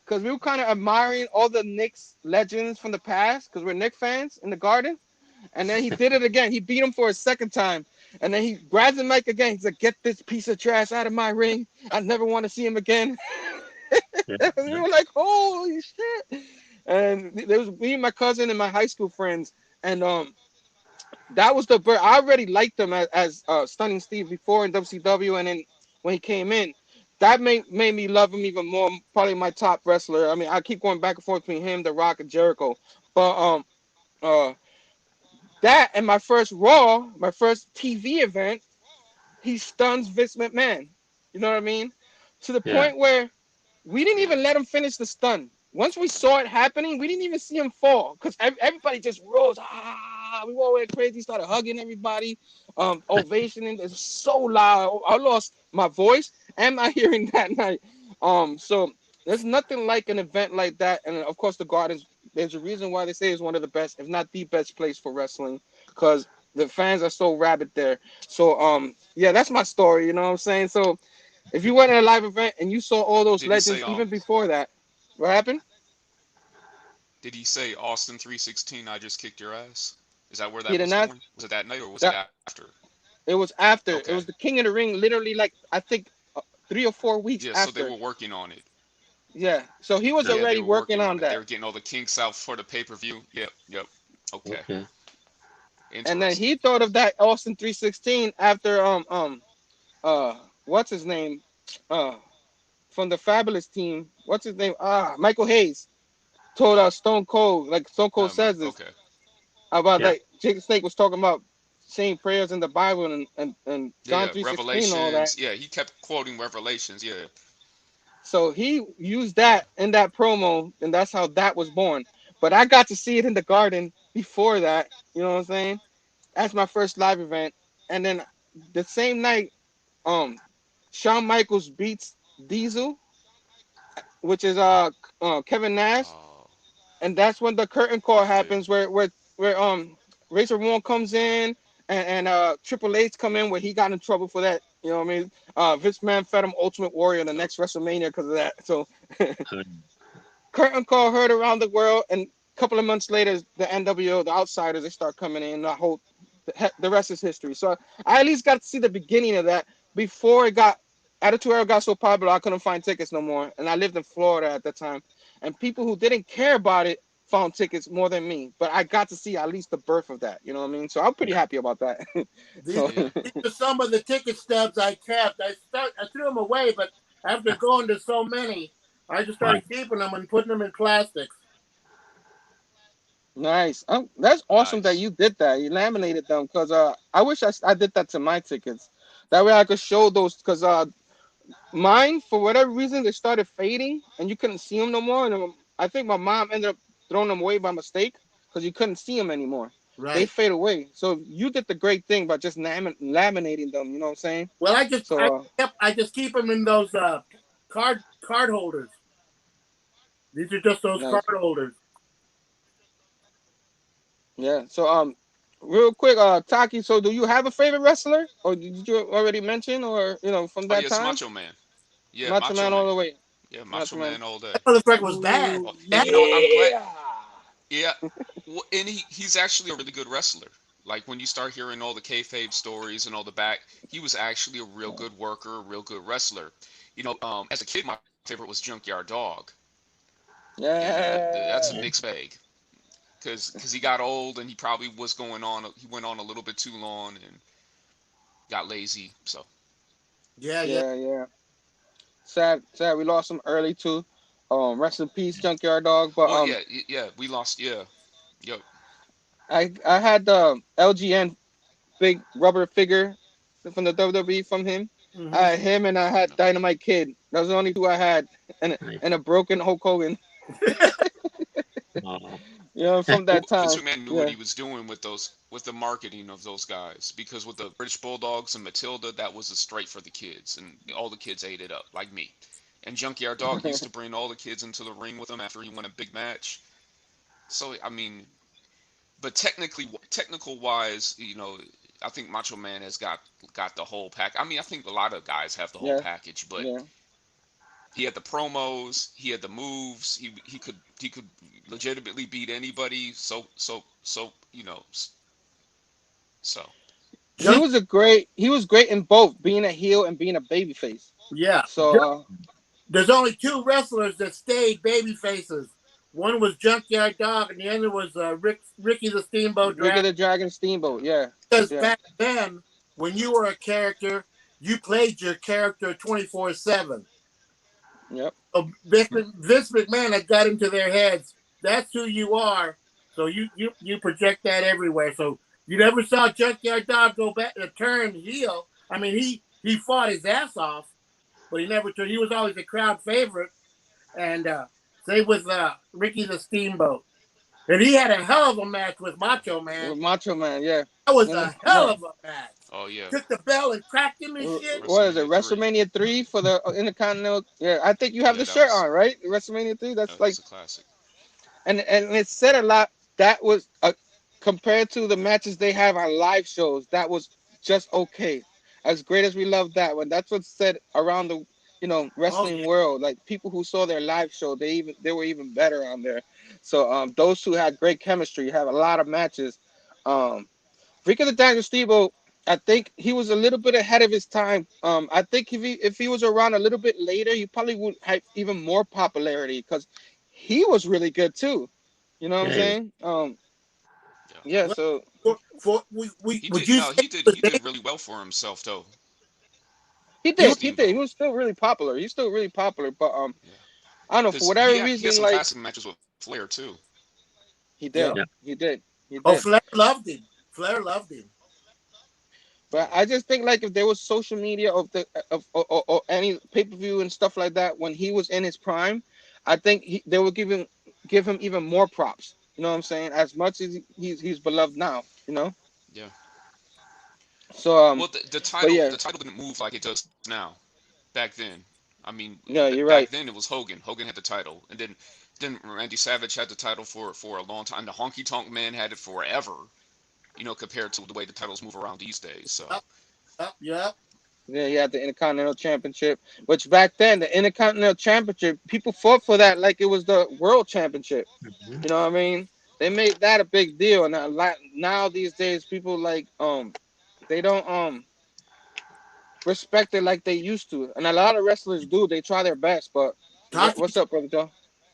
because we were kind of admiring all the Knicks legends from the past, because we're Knicks fans in the Garden. And then he did it again. He beat him for a second time. And then he grabs the mic again. He's like, "Get this piece of trash out of my ring. I never want to see him again." We were like, holy shit. And there was me and my cousin and my high school friends. And that was the bird. I already liked him as Stunning Steve before in WCW, and then when he came in, that made me love him even more. Probably my top wrestler. I mean, I keep going back and forth between him, The Rock, and Jericho. But uh, that and my first Raw, my first TV event, he stuns Vince McMahon. You know what I mean? To the Yeah. point where we didn't even let him finish the stun. Once we saw it happening, we didn't even see him fall because everybody just rose. We all went crazy, started hugging everybody, ovationing. It's so loud. I lost my voice and my hearing that night. So there's nothing like an event like that. And of course, the Gardens. There's a reason why they say it's one of the best, if not the best place for wrestling, because the fans are so rabid there. So yeah, that's my story. You know what I'm saying? So if you went in a live event and you saw all those Did he say legends, even before that, what happened? Did he say Austin 316? I just kicked your ass. Is that where He that did was not. going? Was it that night or was it That after? it was after. It Okay. was the King of the Ring. Literally, like I think 3 or 4 weeks Yeah, so they after. were working on it. Yeah. So he was Yeah, they already were working working on on it. They that, were getting all the kinks out for the pay-per-view. Yep. Okay. Okay. and then Interesting. he thought of that Austin 316 after what's his name uh from the Fabulous team. What's his name? Michael Hayes told us Stone Cold, like Stone Cold says this Okay. about Yeah. like Jake Snake was talking about saying prayers in the Bible and John Yeah, 3:16 and all that. Revelations. Yeah, he kept quoting Revelations. Yeah. So he used that in that promo, and that's how that was born. But I got to see it in the Garden before that. You know what I'm saying? That's my first live event, and then the same night, um, Shawn Michaels beats Diesel, which is Kevin Nash, Oh, and that's when the curtain call yeah. happens where Razor Ramon comes in and Triple H come in where he got in trouble for that. You know what I mean? Vince McMahon fed him Ultimate Warrior the Yep. next WrestleMania because of that. So Um, curtain call heard around the world, and a couple of months later, the NWO, the Outsiders, they start coming in. The rest is history. So I at least got to see the beginning of that before it got Attitude Era got so popular I couldn't find tickets no more, and I lived in Florida at the time, and people who didn't care about it found tickets more than me. But I got to see at least the birth of that. You know what I mean? So I'm pretty happy about that. These, So Yeah. these are some of the ticket stubs I kept. I threw them away, but after going to so many, I just started keeping them and putting them in plastics. nice. That's awesome that Nice. you did that. You laminated them because I wish I did that to my tickets. That way I could show those because mine, for whatever reason, they started fading and you couldn't see them no more. And I think my mom ended up throwing them away by mistake because you couldn't see them anymore. They Right. fade away. So you did the great thing by just laminating them. You know what I'm saying? Well, So I just keep them in those card holders. These are just those card nice. holders. Yeah. So real quick, Taki. So do you have a favorite wrestler, or did you already mention, or from Oh, that yes, time? Macho Man. Yeah, Macho Macho Man all Man. the way. Yeah, Macho Macho Man. Man all day. That motherfucker was bad. Ooh, And That you know what? I'm glad. yeah. Yeah, and he's actually a really good wrestler. Like when you start hearing all the kayfabe stories and all the back, he was actually a real good worker, a real good wrestler. As a kid, my favorite was Junkyard Dog, and that's a Yeah. mixed bag because he got old and he probably he went on a little bit too long and got lazy. So yeah. Yeah. Yeah. Sad. Sad. We lost him early too. Rest in peace, Junkyard Dog. But well, yeah, we lost. Yeah, yep. I had the LGN big rubber figure from the WWE from him. Hmm. I had him and I had Dynamite Kid. Those are the only two I had, and nice. and a broken Hulk Hogan. Oh, From Well, that Vince time. McMahon knew what Yeah. he was doing with the marketing of those guys because with the British Bulldogs and Matilda, that was a straight for the kids, and all the kids ate it up like me. And Junkyard Dog used to bring all the kids into the ring with him after he won a big match. So I mean, but technical wise, I think Macho Man has got the whole pack. I mean, I think a lot of guys have the whole Yeah. package, but Yeah. he had the promos, he had the moves, he could legitimately beat anybody. So Junk, He was great in both being a heel and being a babyface. yeah. So there's only two wrestlers that stayed baby faces. One was Junkyard Dog, and the other was Ricky the Steamboat Ricky Dragon. the Dragon Steamboat, yeah. Because Yeah. back then, when you were a character, you played your character 24/7. Yep. So Vince McMahon had got into their heads. That's who you are. So you project that everywhere. So you never saw Junkyard Dog go back and turn heel. I mean, he fought his ass off, but he never turned. He was always a crowd favorite. And same with Ricky the Steamboat. And he had a hell of a match with Macho Man. With Macho Man, yeah. That was a hell of a match. Oh yeah. Took the bell and cracked him and shit. What is it? WrestleMania 3 for the Intercontinental? Yeah, I think you have the shirt on, right? WrestleMania 3. That's like a classic. And it said a lot. That was compared to the matches they have on live shows. That was just okay. As great as we love that one, that's what's said around the wrestling world. Like people who saw their live show, they were even better on there. So those two had great chemistry. Have a lot of matches. Ricky the Dragon Steamboat, I think he was a little bit ahead of his time. I think if he was around a little bit later, he probably would have even more popularity because he was really good too. You know what I'm saying? Yeah. So he did really well for himself though. He did. He was still really popular. He's still really popular, but I don't know, for whatever reason, he had some classic matches with Flair too. He did. Yeah. He did. Oh, Flair loved him. Flair loved him. But I just think like if there was social media of any pay-per-view and stuff like that when he was in his prime, I think they would give him even more props. You know what I'm saying? As much as he's beloved now, you know? Yeah. So well the title didn't move like it does now. Back then. I mean, yeah, you're back right. then it was Hogan. Hogan had the title. And then Randy Savage had the title for a long time. The Honky Tonk Man had it forever. You know, compared to the way the titles move around these days. So yeah. Yeah, he had the Intercontinental Championship, which back then, the Intercontinental Championship, people fought for that like it was the World Championship. You know what I mean? They made that a big deal. And now these days, people like, they don't respect it like they used to. And a lot of wrestlers do. They try their best, but what's up, Brother Joe?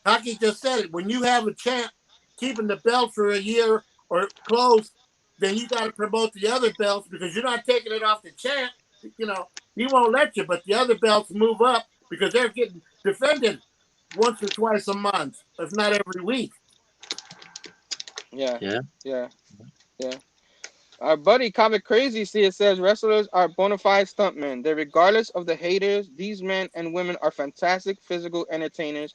Taqi just said it. When you have a champ keeping the belt for a year or close, then you got to promote the other belts because you're not taking it off the champ. You know, he won't let you, but the other belts move up because they're getting defended once or twice a month, if not every week. Yeah. Our buddy Comic Crazy says wrestlers are bona fide stuntmen. That regardless of the haters, these men and women are fantastic physical entertainers.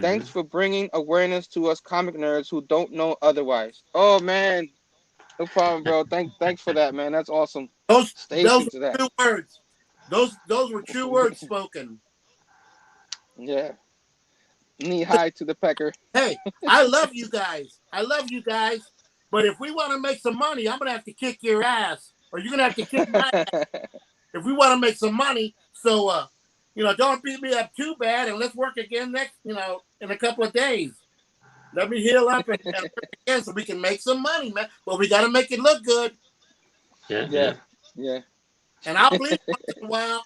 Thanks for bringing awareness to us comic nerds who don't know otherwise. Oh man, no problem, bro. Thanks for that, man. That's awesome. Those to were true words. Those were true words spoken. Yeah. Knee high to the pecker. Hey, I love you guys. But if we want to make some money, I'm gonna have to kick your ass, or you're gonna have to kick my ass. If we want to make some money, so don't beat me up too bad, and let's work again in a couple of days. Let me heal up and work again so we can make some money, man. But we got to make it look good. Yeah. And I'll bleed once in a while,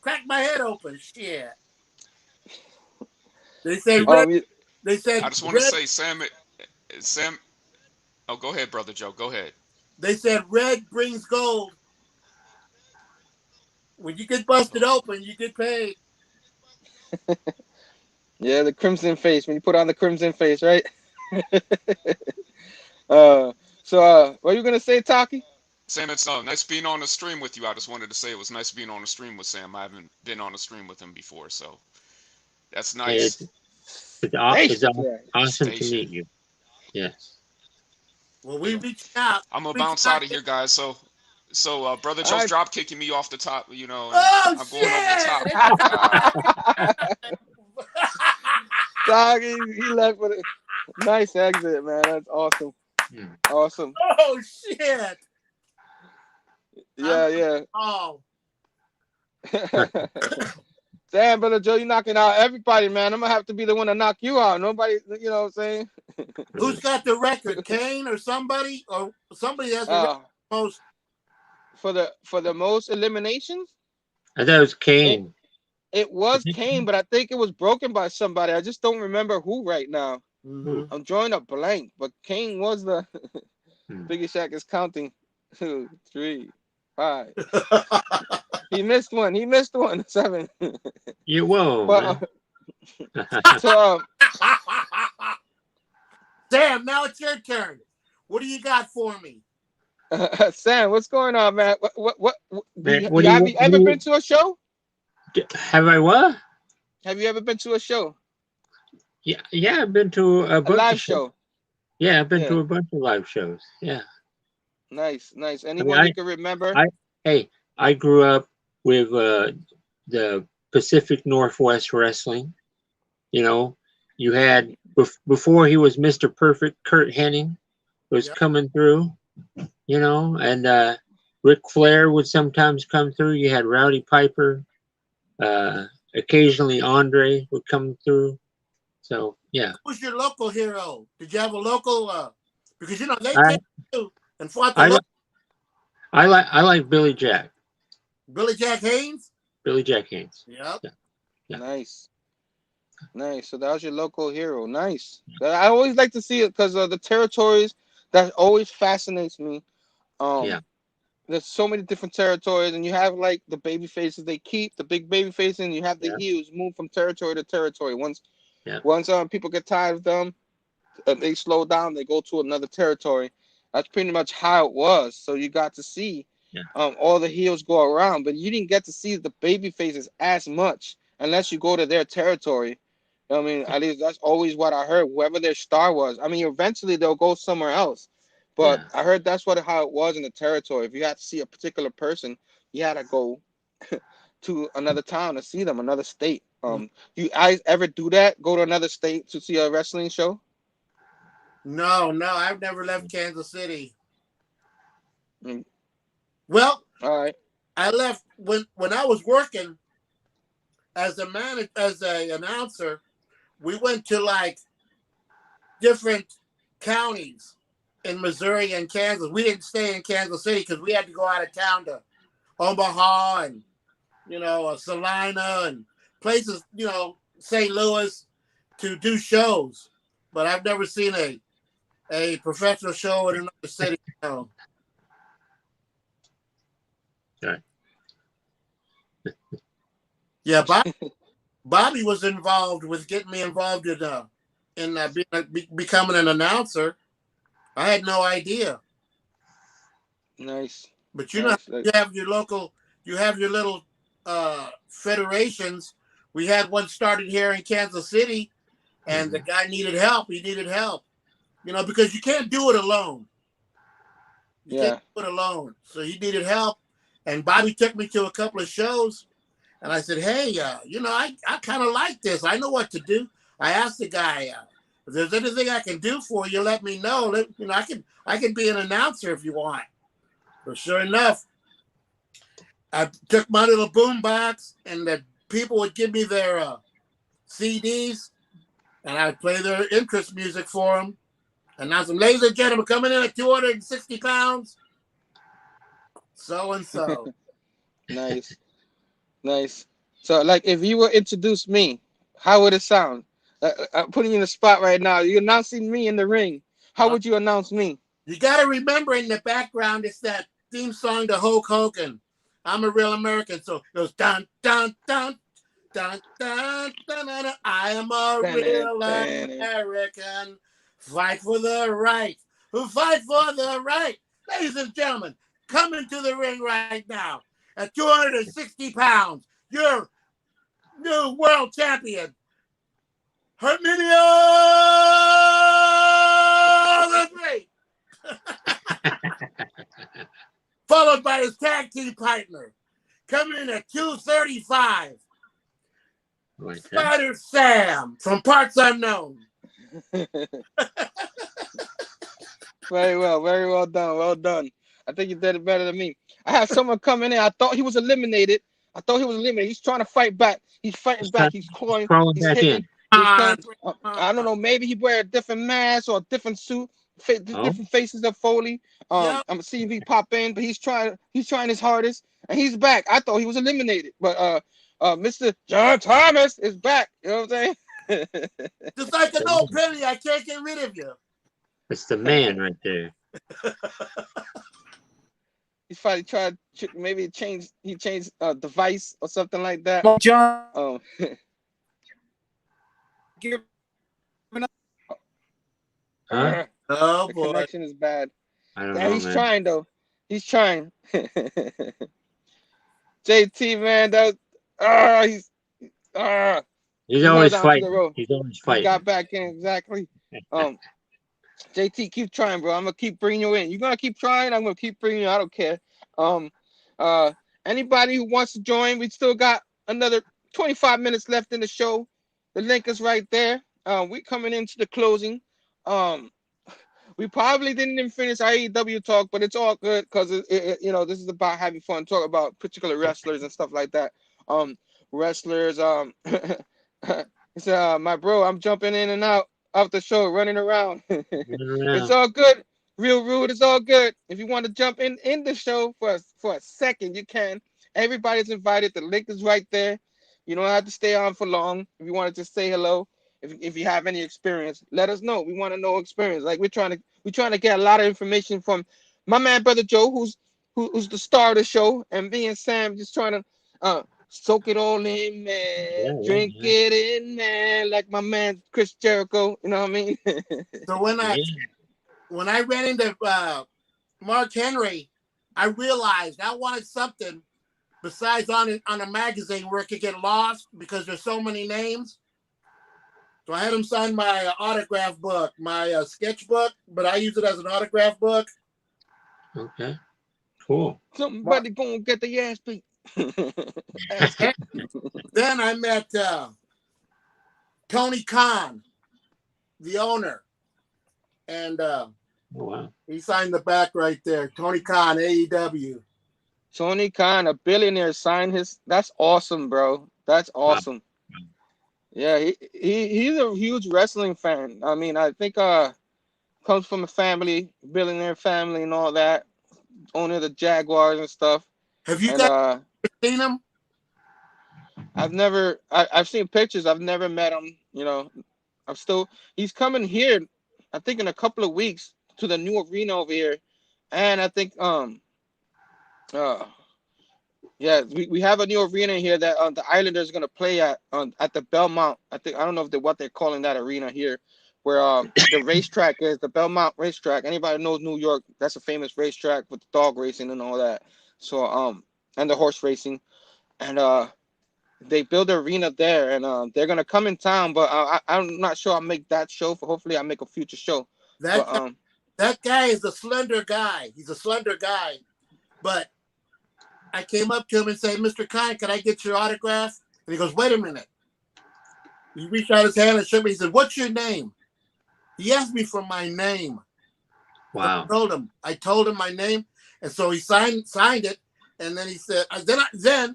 crack my head open. Shit. They say. They said. I just want to say, Sam. Oh, go ahead, Brother Joe. Go ahead. They said red brings gold. When you get busted open, you get paid. Yeah, the crimson face. When you put on the crimson face, right? So what are you gonna say, Taqi? Sam, it's nice being on the stream with you. I just wanted to say it was nice being on the stream with Sam. I haven't been on the stream with him before, so that's nice. It's awesome to meet you. Yes. Well, we reached out. I'm gonna bounce out of here, guys. So Brother Joe's drop kicking me off the top, I'm going over the top. Taqi, he left with a nice exit, man. That's awesome. Awesome. Oh shit. Yeah. Oh. Damn, Brother Joe, you're knocking out everybody, man. I'm gonna have to be the one to knock you out. Nobody, you know what I'm saying? Who's got the record? Kane or somebody? Or somebody has the most for the most eliminations? I thought it was Kane. It was Kane, but I think it was broken by somebody. I just don't remember who right now. Mhm. I'm drawing a blank, but Kane was the Biggie Shack is counting 2, 3, 5. He missed one. 7. You whoa, But man. so Sam, now it's your turn. What do you got for me? Sam, what's going on, man? What Man, have you ever been to a show? Have I what? Have you ever been to a show? Yeah, I've been to a bunch live of show. Yeah, I've been to a bunch of live shows. Yeah. Nice. Anyone you can remember? I grew up with the Pacific Northwest Wrestling. You know, you had before he was Mr. Perfect, Kurt Hennig was coming through. You know, and Ric Flair would sometimes come through. You had Rowdy Piper. Occasionally Andre would come through. So yeah. Who's your local hero? Did you have a local? Because they came through and fought the. I like Billy Jack. Billy Jack Haynes. Billy Jack Haynes. Yep. Yeah. Nice. So that was your local hero. Nice. I always like to see it because the territories. That always fascinates me. There's so many different territories, and you have like the baby faces they keep, the big baby faces, and you have the heels move from territory to territory. Once people get tired of them, they slow down, they go to another territory. That's pretty much how it was. So you got to see all the heels go around, but you didn't get to see the baby faces as much unless you go to their territory. I mean, at least that's always what I heard. Whoever their star was, I mean, eventually they'll go somewhere else. But I heard that's how it was in the territory. If you had to see a particular person, you had to go to another town to see them, another state. You guys ever do that? Go to another state to see a wrestling show? No, I've never left Kansas City. Well, all right. I left when I was working as an announcer. We went to like different counties in Missouri and Kansas. We didn't stay in Kansas City because we had to go out of town to Omaha and Salina and places, St. Louis to do shows. But I've never seen a professional show in another city. No. Right. Yeah, Bobby was involved with getting me involved in becoming an announcer. I had no idea. Nice. But you have your local, you have your little federations. We had one started here in Kansas City, and the guy needed help. He needed help, because you can't do it alone. You can't do it alone. So he needed help, and Bobby took me to a couple of shows, and I said, hey, I kind of like this. I know what to do. I asked the guy, if there's anything I can do for you, let me know. I can be an announcer if you want. But sure enough, I took my little boom box, and the people would give me their CDs, and I'd play their interest music for them. And now, ladies and gentlemen, coming in at 260 pounds, so and so. Nice. So, like, if you were to introduce me, how would it sound? I'm putting you in the spot right now. You're announcing me in the ring. How would you announce me? You got to remember in the background, it's that theme song to Hulk Hogan. I'm a real American. So it goes dun, dun, dun, dun, dun, dun, dun, dun. I am a real American. Fight for the right. Fight for the right. Ladies and gentlemen, coming to the ring right now at 260 pounds, your new world champion, Herminio the Great. Followed by his tag team partner, coming in at 235. Spider Sam from Parts Unknown. Very well done. I think you did it better than me. I had someone coming in. I thought he was eliminated. He's trying to fight back. He's fighting back. He's clawing. He's back hitting. in. I don't know. Maybe he wear a different mask or a different suit. Different faces of Foley. I'm seeing if he pop in, but he's trying his hardest, and he's back. I thought he was eliminated, but Mr. John Thomas is back. You know what I'm saying? Just like an old penny, I can't get rid of you. It's the man right there. He's probably tried maybe change. He changed device or something like that. John, Oh, give Huh? Oh the boy. connection is bad. I don't Yeah, know, he's man. trying though. He's trying. JT, man, that he's He's he held always on to the fighting. rope. He's always He fighting. got back in exactly. JT, keep trying, bro. I'm gonna keep bringing you in. You're gonna keep trying. I'm gonna keep bringing you. I don't care. Anybody who wants to join, we still got another 25 minutes left in the show. The link is right there. We coming into the closing. We probably didn't even finish our AEW talk, but it's all good because you know, this is about having fun, talk about particular wrestlers and stuff like that. Wrestlers. He said, my bro, I'm jumping in and out of the show, running around. It's all good. Real rude. It's all good. If you want to jump in the show for a second, you can. Everybody's invited. The link is right there. You don't have to stay on for long. If you want to just say hello, if you have any experience, let us know. We want to know experience. Like we're trying to get a lot of information from my man, brother Joe, who's the star of the show, and me and Sam just trying to soak it all in, man. Drink it in, man. Like my man Chris Jericho. You know what I mean? So when I ran into Mark Henry, I realized I wanted something besides on a magazine where it could get lost because there's so many names. So I had him sign my autograph book, my sketchbook, but I use it as an autograph book. Okay, cool. Somebody gonna get the ass beat. Then I met Tony Khan, the owner, and wow, he signed the back right there. Tony Khan, AEW. Tony Khan, a billionaire, signed his. That's awesome, bro. That's awesome. Wow. Yeah, he's a huge wrestling fan. I mean, I think comes from a family, billionaire family, and all that. Owner of the Jaguars and stuff. Have you and, guys seen him? I've seen pictures. I've never met him. You know, he's coming here. I think in a couple of weeks to the new arena over here, and I think yeah, we have a new arena here that the Islanders are gonna play at the Belmont. I don't know what they're calling that arena here, where the racetrack is, the Belmont racetrack. Anybody knows New York? That's a famous racetrack with dog racing and all that. So and the horse racing, and they build an arena there, and they're gonna come in town. But I'm not sure I'll make that show. Hopefully I'll make a future show. That guy is a slender guy. He's a slender guy, but I came up to him and said, Mr. Khan, can I get your autograph? And he goes, wait a minute. He reached out his hand and shook me. He said, what's your name? He asked me for my name. Wow. I told him my name. And so he signed it. And then he said, then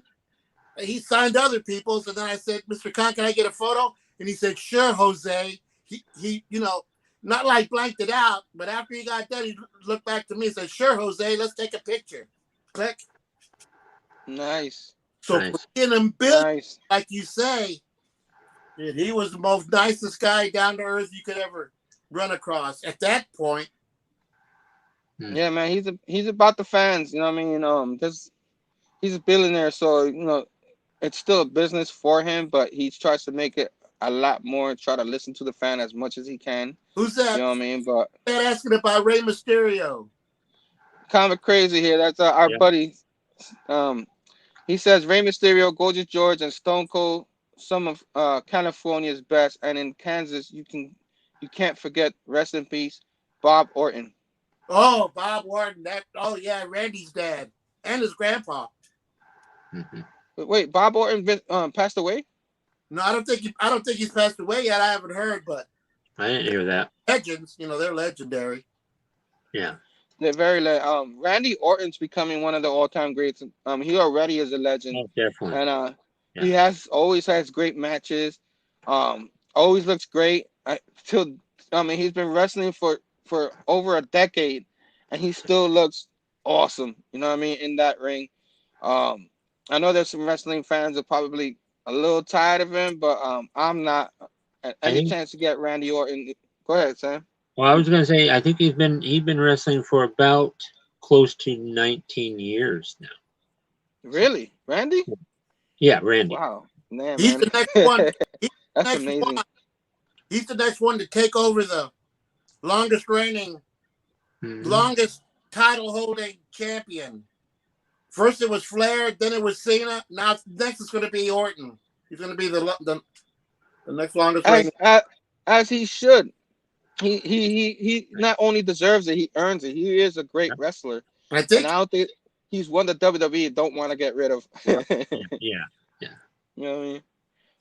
he signed other people's. And then I said, Mr. Khan, can I get a photo? And he said, sure, Jose. He you know, not like blanked it out. But after he got done, he looked back to me and said, sure, Jose, let's take a picture. Click. Nice. So being him built, nice. like you say, dude, he was the most nicest guy down to earth you could ever run across at that point. Yeah, man, he's about the fans. You know what I mean? He's a billionaire, so you know it's still a business for him, but he tries to make it a lot more and try to listen to the fan as much as he can. Who's that? You know what I mean? But they're asking about Rey Mysterio. Kind of crazy here. That's our buddy. He says Rey Mysterio, Gorgeous George, and Stone Cold, some of California's best, and in Kansas, you can't forget, rest in peace, Bob Orton. Oh, Bob Orton. Yeah, Randy's dad and his grandpa. Mm-hmm. Wait, Bob Orton passed away? No, I don't think he's passed away yet. I haven't heard, but I didn't hear that. Legends, they're legendary. Yeah. They're very Randy Orton's becoming one of the all-time greats. He already is a legend. Oh, definitely. And he always has great matches. Always looks great. He's been wrestling for over a decade, and he still looks awesome. You know what I mean? In that ring. I know there's some wrestling fans are probably a little tired of him, but I'm not. I Any think. chance to get Randy Orton? Go ahead, Sam. Well, I was gonna say I think he's been wrestling for about close to 19 years now. Really, Randy? Yeah, Randy. Wow, man, He's man. the next one. He's the That's next amazing. one. He's the next one to take over the longest reigning, Mhm. longest title holding champion. First it was Flair, then it was Cena. Now next it's going to be Orton. He's going to be the next longest reigning. As he should. He not only deserves it, he earns it. He is a great wrestler, I and think I don't think he's one that WWE don't want to get rid of. Yeah. You know what I mean?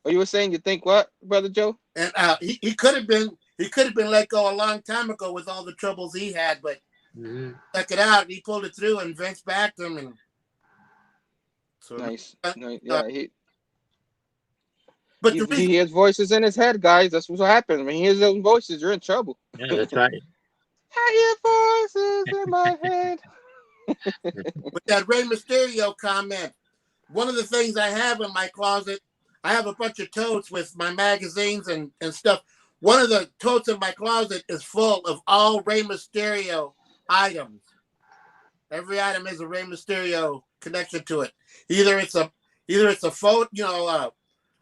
Oh, you were saying you think what, brother Joe? and he could have been let go a long time ago with all the troubles he had, but Mhm. check it out. He pulled it through, and Vince backed him, and so Nice. uh, Yeah, but the he reason hears voices in his head, guys. That's what happens. When he hears those voices, you're in trouble. Yeah, that's right. I hear voices in my head. with that Rey Mysterio comment, one of the things I have in my closet, I have a bunch of totes with my magazines and stuff. One of the totes in my closet is full of all Rey Mysterio items. Every item has a Rey Mysterio connection to it. Either it's a photo,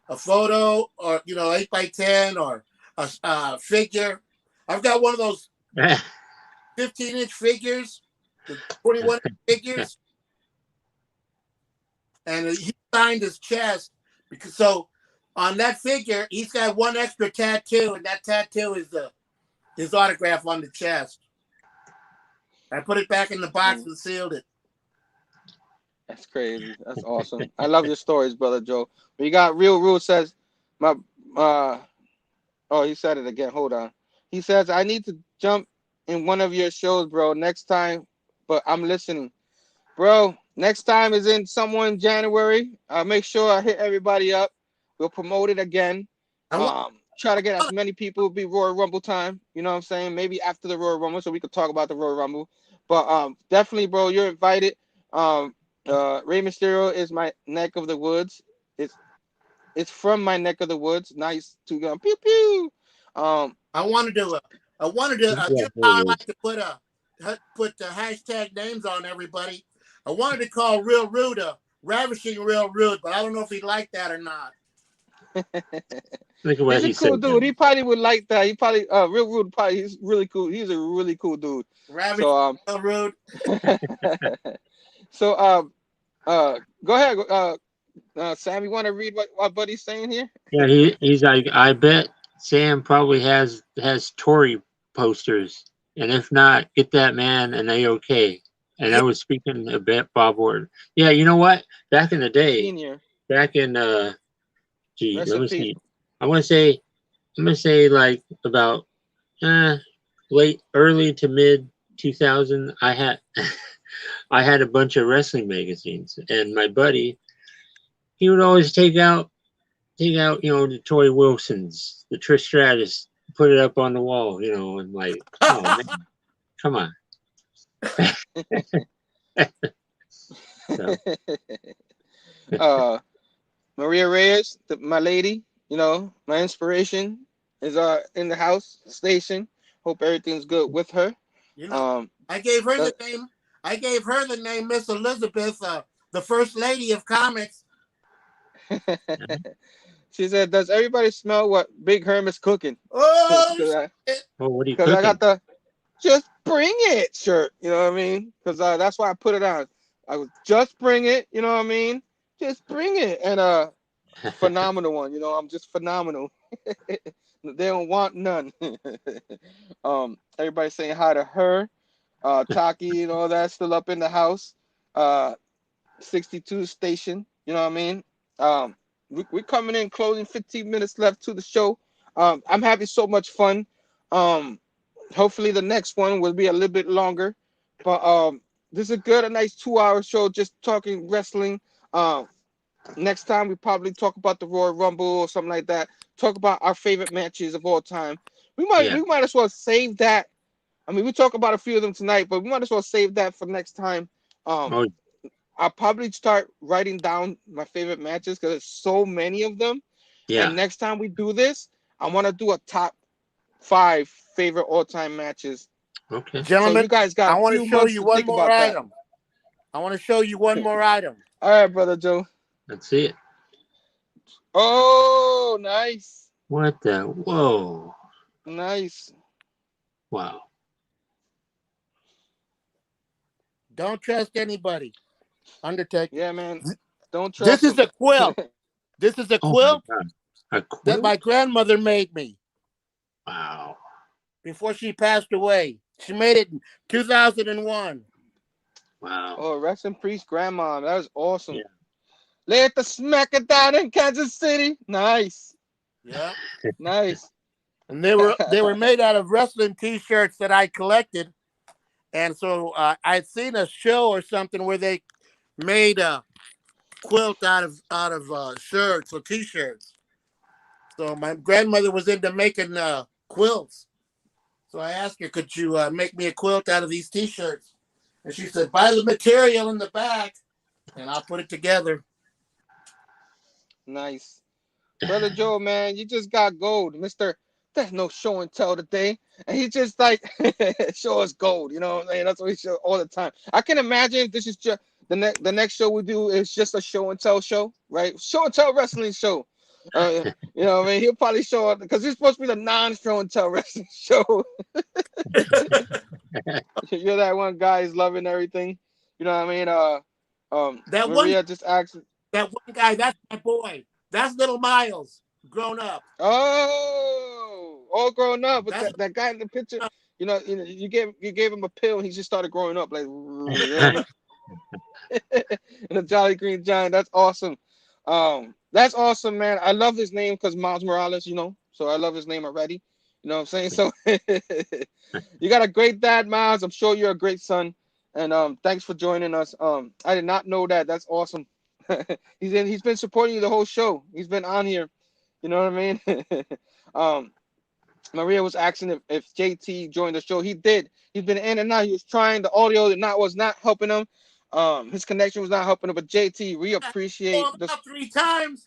a photo, or 8x10, or a figure. I've got one of those 15-inch figures, the 21-inch figures, and he signed his chest because on that figure he's got one extra tattoo, and that tattoo is his autograph on the chest. I put it back in the box and sealed it. That's crazy. That's awesome. I love your stories, brother Joe. We got Real Rule says he said it again. Hold on. He says I need to jump in one of your shows, bro, next time, but I'm listening. Bro, next time is in somewhere in January. I'll make sure I hit everybody up. We'll promote it again. Try to get as many people. It'll be Royal Rumble time. You know what I'm saying? Maybe after the Royal Rumble, so we could talk about the Royal Rumble. But definitely, bro, you're invited. Rey Mysterio is my neck of the woods. It's from my neck of the woods. Nice to go pew pew. I want to do I like to put the hashtag names on everybody. I wanted to call Real Rude Ravishing Real Rude, but I don't know if he'd like that or not. Look at what He's he a cool said. dude. He probably would like that. He probably Real Rude. He's really cool. He's a really cool dude. Ravishing Real Rude. So go ahead, Sam. You want to read what Buddy's saying here? Yeah, he's like, I bet Sam probably has Tory posters, and if not, get that man an A-OK. And I was speaking a bit Bob Orton. Yeah, you know what? Back in the day, Senior. back in let me Recipe. see. I'm gonna say like about early to mid 2000. I had a bunch of wrestling magazines, and my buddy, he would always take out the Toy Wilsons, the Trish Stratus, put it up on the wall, and like, oh man, come on. Maria Reyes, my lady, my inspiration, is in the house station. Hope everything's good with her. I gave her the name. I gave her the name Miss Elizabeth, the first lady of comics. She said, "Does everybody smell what Big Herm is cooking?" Oh, what are you cooking? Because I got the "Just Bring It" shirt. You know what I mean? Because that's why I put it on. I was just bring it. You know what I mean? Just bring it, and phenomenal one. I'm just phenomenal. They don't want none. Everybody saying hi to her. Taqi and all that still up in the house. 62 station. You know what I mean? We're coming in, closing 15 minutes left to the show. I'm having so much fun. Hopefully the next one will be a little bit longer. But this is a nice 2-hour show just talking wrestling. Next time we probably talk about the Royal Rumble or something like that. Talk about our favorite matches of all time. We might as well save that. I mean, we talk about a few of them tonight, but we might as well save that for next time. I I'll probably start writing down my favorite matches because there's so many of them. Yeah. And next time we do this, I want to do a top 5 favorite all-time matches. Okay. So Gentlemen, you guys got I want a to few show months you to one think more about that. item. I want to show you one more item. All right, brother Joe. Let's see it. Oh, nice. What the? Whoa. Nice. Wow. Don't trust anybody. Undertaker. Yeah, man. Don't trust This is him. a quilt. This is a Oh quilt my God. A that quilt? my grandmother made me Wow. before she passed away. She made it in 2001. Wow. Oh, rest in peace, grandma. That was awesome. Yeah. Let the smack it down in Kansas City. Nice. Yeah. Nice. And they were made out of wrestling T-shirts that I collected, and so I'd seen a show or something where they made a quilt out of shirts or T-shirts. So my grandmother was into making quilts. So I asked her, "Could you make me a quilt out of these T-shirts?" And she said, "Buy the material in the back, and I'll put it together." Nice. Brother Joe, man, you just got gold. Mr. There's no show and tell today. And he just like show us gold. You know what I'm saying? That's what he show all the time. I can imagine if this is just the next show we do is just a show and tell show, right? Show and tell wrestling show. You know what I mean? He'll probably show up because it's supposed to be the non-show and tell wrestling show. You're that one guy who's loving everything. You know what I mean? That Maria just asked. That one guy, that's my boy. That's little Miles, grown up. Oh, all grown up. But That's that guy in the picture, you gave him a pill and he just started growing up like, you know what I mean? And a Jolly Green Giant. That's awesome. That's awesome, man. I love his name because Miles Morales, so I love his name already. You know what I'm saying? So you got a great dad, Miles. I'm sure you're a great son. And thanks for joining us. I did not know that. That's awesome. He's been supporting you the whole show. He's been on here. You know what I mean? Maria was asking if JT joined the show. He did. He's been in and out. He was trying. The audio was not helping him. His connection was not helping him. But JT, we appreciate this. 3 times.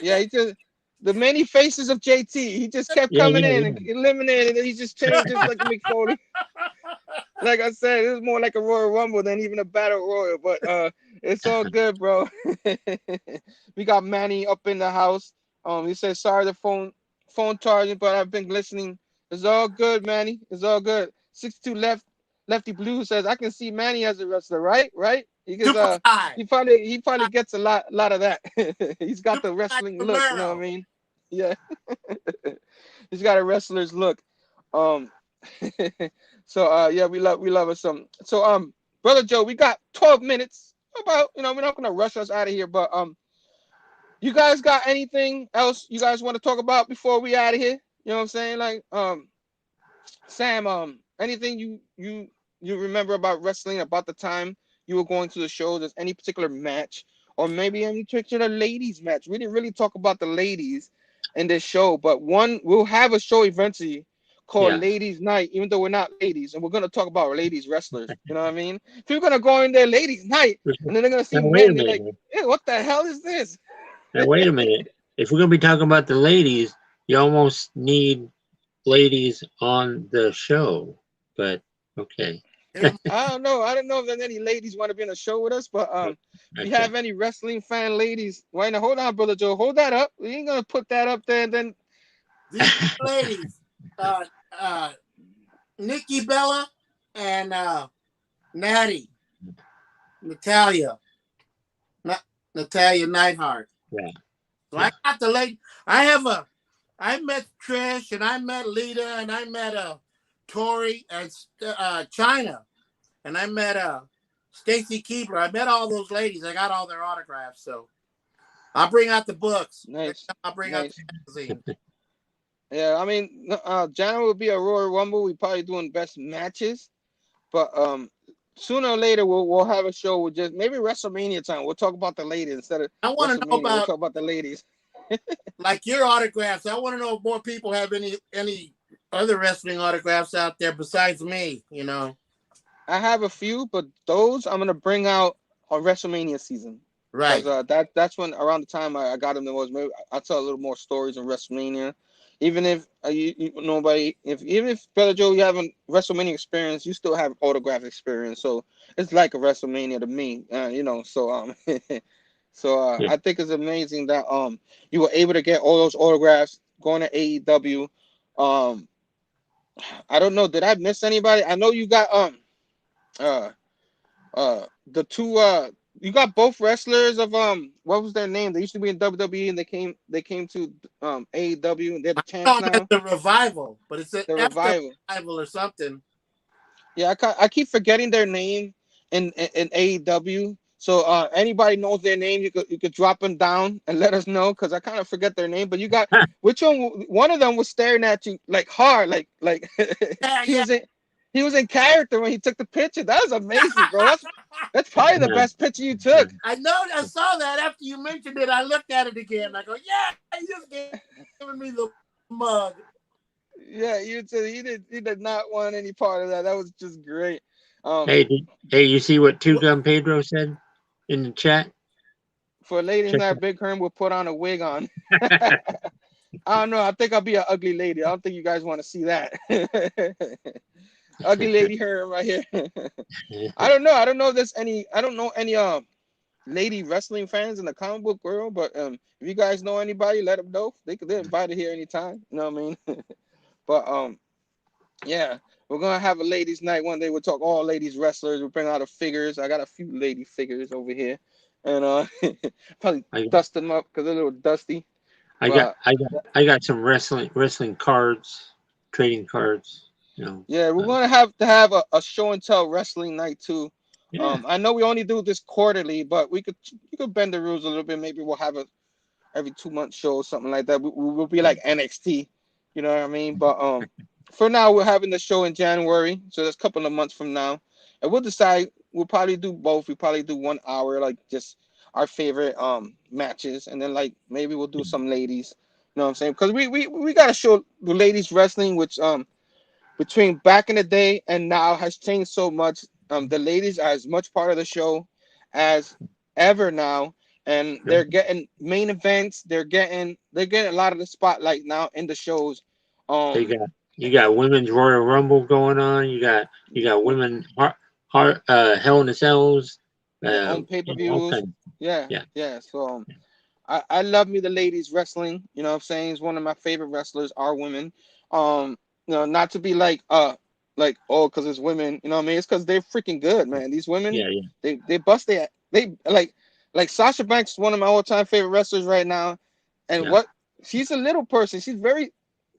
Yeah, he just the many faces of JT. He just kept coming in and eliminating it. He just changed just like Mick Foley. Like I said, it was more like a Royal Rumble than even a Battle Royal. But it's all good, bro. We got Manny up in the house. He said, sorry the phone charging, but I've been listening. It's all good, Manny. It's all good. 62 Lefty Blue says, I can see Manny as a wrestler, right? Right? Because he probably gets a lot of that. He's got the wrestling look, you know what I mean? Yeah. He's got a wrestler's look. So yeah, we love us some. So Brother Joe, we got 12 minutes. About, we're not gonna rush us out of here, but you guys got anything else you guys want to talk about before we out of here? You know what I'm saying? Like Sam, anything you remember about wrestling, about the time you were going to the show? There's any particular match, or maybe any particular ladies match? We didn't really talk about the ladies in this show, but we'll have a show eventually called Ladies Night, even though we're not ladies, and we're gonna talk about ladies wrestlers. You know what I mean? If you're gonna go in there, Ladies Night, and then they're gonna see men, they're like, hey, what the hell is this? Now wait a minute. If we're gonna be talking about the ladies, you almost need ladies on the show. But okay. I don't know. I don't know if there's any ladies want to be on the show with us, but if you have any wrestling fan ladies, right now, hold on, Brother Joe, hold that up. We ain't gonna put that up there and then these ladies, Nikki Bella and Natty, Natalia Neidhart. Yeah. So I got the lady. I met Trish, and I met Lita, and I met Tori and China, and I met Stacy Keebler. I met all those ladies. I got all their autographs. So I'll bring out the books. Nice. I'll bring out the magazine. Yeah, I mean, January will be a Royal Rumble. We probably doing best matches, but sooner or later we'll have a show with just maybe WrestleMania time. We'll talk about the ladies instead of I want to know about we'll talk about the ladies. Like your autographs. I want to know if more people have any other wrestling autographs out there besides me. I have a few, but those I'm gonna bring out on WrestleMania season. Right. That's when around the time I got him the most. Maybe I tell a little more stories in WrestleMania. Even if even if Brother Joe, you haven't WrestleMania experience, you still have autograph experience. So it's like a WrestleMania to me. So Yeah. I think it's amazing that you were able to get all those autographs going to AEW. I don't know, did I miss anybody? I know you got the two you got both wrestlers of what was their name? They used to be in WWE and they came to AEW and they're the I champs call that now. the revival, but it's an The after revival. revival or something. Yeah, I keep forgetting their name in AEW. So anybody knows their name, you could drop them down and let us know because I kind of forget their name. But you got which one of them was staring at you like hard, like Yeah, he yeah. he was in character when he took the picture. That was amazing, bro. That's probably the best picture you took. I know. I saw that after you mentioned it. I looked at it again. I go, yeah, he just giving me the mug. Yeah, he did not want any part of that. That was just great. Hey, you see what Two Gun Pedro said in the chat? For ladies Check that Big Herm will put on a wig on. I don't know. I think I'll be an ugly lady. I don't think you guys want to see that. Ugly lady Herm right here. I don't know. I don't know if there's any. I don't know any lady wrestling fans in the comic book world. But if you guys know anybody, let them know. They're invited here anytime. You know what I mean? But yeah, we're gonna have a ladies' night one day. We'll talk all ladies wrestlers. We'll bring out the figures. I got a few lady figures over here, and probably dust them up because they're a little dusty. I got some wrestling cards, trading cards. You know. Yeah, we're gonna have to have a show and tell wrestling night too. Yeah. I know we only do this quarterly, but you could bend the rules a little bit. Maybe we'll have a every 2 month show or something like that. We'll be like NXT, you know what I mean? But for now we're having the show in January, so that's a couple of months from now, and we'll decide. We'll probably do both. We probably do 1 hour, like just our favorite matches, and then like maybe we'll do some ladies. You know what I'm saying? Because we gotta show the ladies wrestling, which between back in the day and now has changed so much. The ladies are as much part of the show as ever now, and they're getting main events. They're getting a lot of the spotlight now in the shows. You got women's Royal Rumble going on. You got women Hell in the Cells. On pay-per-views. Yeah. So I love me the ladies wrestling. You know what I'm saying? It's one of my favorite wrestlers are women. Not to be like because it's women, you know what I mean? It's because they're freaking good, man. These women, they bust they like Sasha Banks is one of my all-time favorite wrestlers right now. And she's a little person, she's very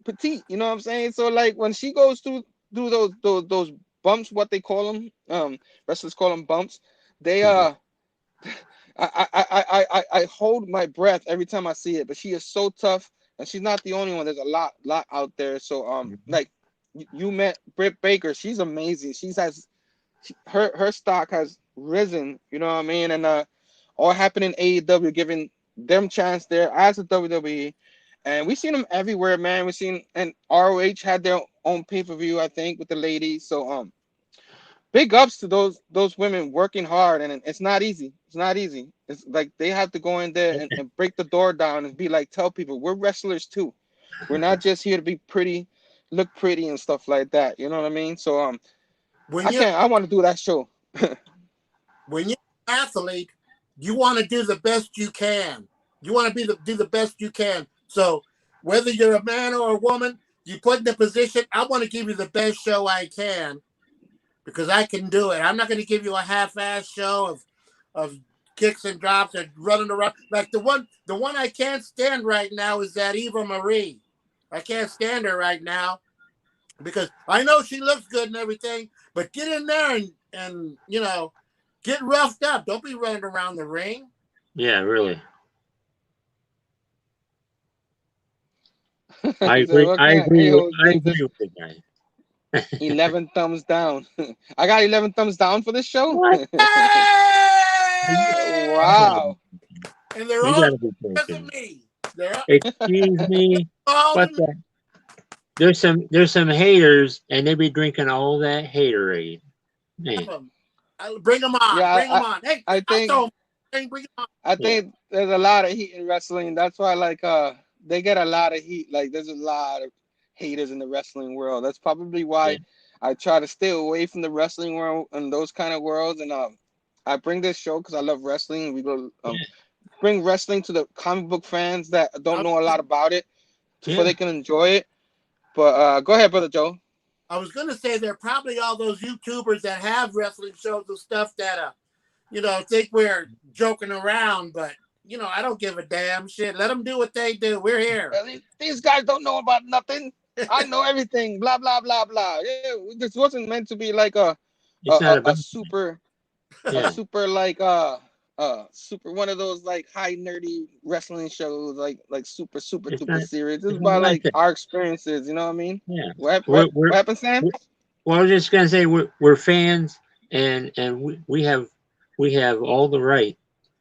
petite, you know what I'm saying? So like when she goes through those bumps, what they call them, wrestlers call them bumps, they I hold my breath every time I see it, but she is so tough. And she's not the only one. There's a lot out there. So like you met Britt Baker. She's amazing. Her stock has risen. You know what I mean? And all happened in AEW, giving them chance there as a WWE. And we seen them everywhere, man. We seen and ROH had their own pay-per-view, I think, with the ladies. So big ups to those women working hard, and it's not easy. It's not easy. It's like they have to go in there and break the door down and be like, tell people we're wrestlers too. We're not just here to be pretty, look pretty and stuff like that. You know what I mean? So I want to do that show. When you're an athlete, you want to do the best you can. You want to do the best you can. So whether you're a man or a woman, you put in the position. I want to give you the best show I can. Because I can do it. I'm not going to give you a half-ass show of kicks and drops and running around. Like the one I can't stand right now is that Eva Marie. I can't stand her right now because I know she looks good and everything, but get in there and get roughed up. Don't be running around the ring. Yeah, really. I agree. I agree with the guy. 11 thumbs down. I got 11 thumbs down for this show. Wow. And they're all because of me. Excuse me. What's that? There's some haters, and they be drinking all that haterade. Man. Bring them on. Yeah, Bring them on. Hey, I I'll think throw 'em. Bring 'em on. I think there's a lot of heat in wrestling. That's why they get a lot of heat. Like there's a lot of haters in the wrestling world. That's probably why I try to stay away from the wrestling world and those kind of worlds. And I bring this show because I love wrestling. We go bring wrestling to the comic book fans that don't know a lot about it, so they can enjoy it. But go ahead, Brother Joe. I was gonna say there are probably all those YouTubers that have wrestling shows and stuff that think we're joking around, but I don't give a damn shit. Let them do what they do. We're here. These guys don't know about nothing. I know everything. Blah blah blah blah. Yeah, this wasn't meant to be like a super super one of those like high nerdy wrestling shows like super duper serious. This is about like our experiences. You know what I mean? Yeah. What happened, Sam? Well, I was just gonna say we're fans, and we have all the right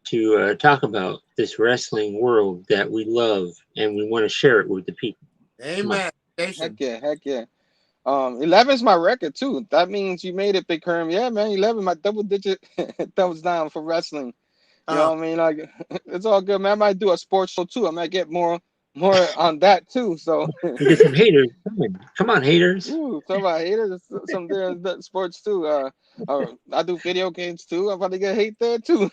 to talk about this wrestling world that we love, and we want to share it with the people. Amen. Heck yeah. 11 is my record too. That means you made it, Big Herm. Yeah, man. 11, my double digit thumbs down for wrestling. You know what I mean? Like it's all good, man. I might do a sports show too. I might get more on that too. So you get some haters. Come on, haters. Ooh, talk about haters. Some there sports too. I do video games too. I'm about to get hate there too.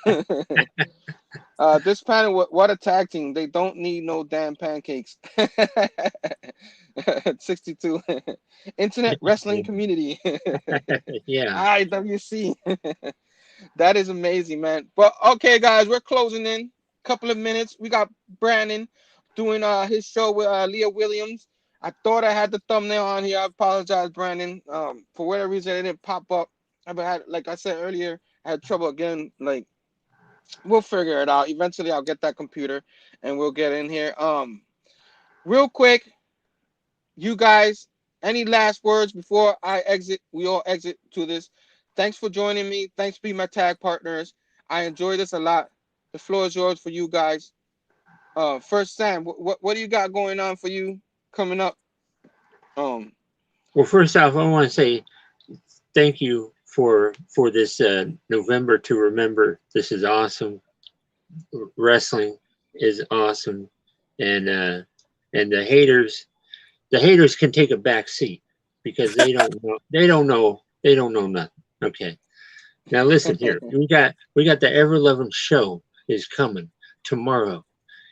This panel, what a tag team. They don't need no damn pancakes. 62. Internet wrestling community. Yeah. IWC. That is amazing, man. But okay, guys, we're closing in. Couple of minutes. We got Brandon doing his show with Leah Williams. I thought I had the thumbnail on here. I apologize, Brandon. For whatever reason, it didn't pop up. I've had, like I said earlier, I had trouble again. Like, we'll figure it out. Eventually, I'll get that computer and we'll get in here. Real quick, you guys, any last words before I exit? We all exit to this. Thanks for joining me. Thanks for being my tag partners. I enjoy this a lot. The floor is yours for you guys. First, Sam, what do you got going on for you coming up? Well, first off, I want to say thank you for this November to remember. This is awesome. Wrestling is awesome, and the haters can take a back seat because they don't know. They don't know nothing. Okay. Now listen here. We got the Ever Loving show is coming tomorrow,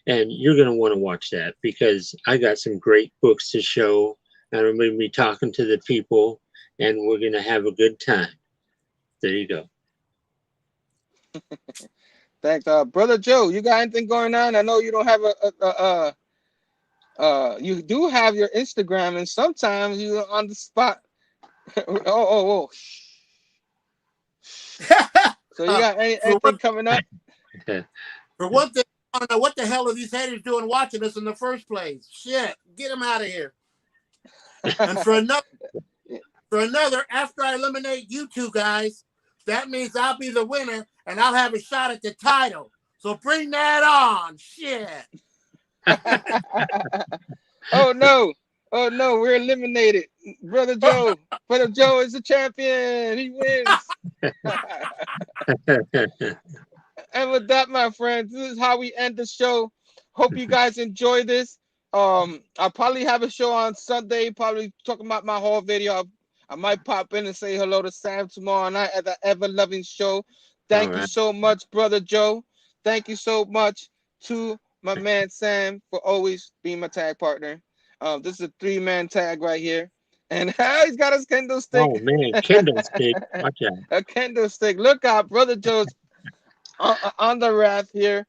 and you're gonna want to watch that because I got some great books to show, and I'm gonna be talking to the people, and we're gonna have a good time. There you go. Thanks, Brother Joe. You got anything going on? I know you don't have you do have your Instagram, and sometimes you're on the spot. oh. So you got anything coming up? For one thing, I don't know what the hell are these haters doing watching us in the first place. Shit, get them out of here. And for another, after I eliminate you two guys, that means I'll be the winner and I'll have a shot at the title. So bring that on. Shit. Oh no, we're eliminated. Brother Joe is the champion. He wins. And with that, my friends, this is how we end the show. Hope you guys enjoy this. I'll probably have a show on Sunday, probably talking about my whole video. I might pop in and say hello to Sam tomorrow night at the Ever Loving show. Thank you so much, Brother Joe. Thank you so much to my man Sam for always being my tag partner. This is a 3-man tag right here. And he's got his kendo stick. Oh man, kendo stick. Watch out. A kendo stick. Look out, Brother Joe's on the wrath here.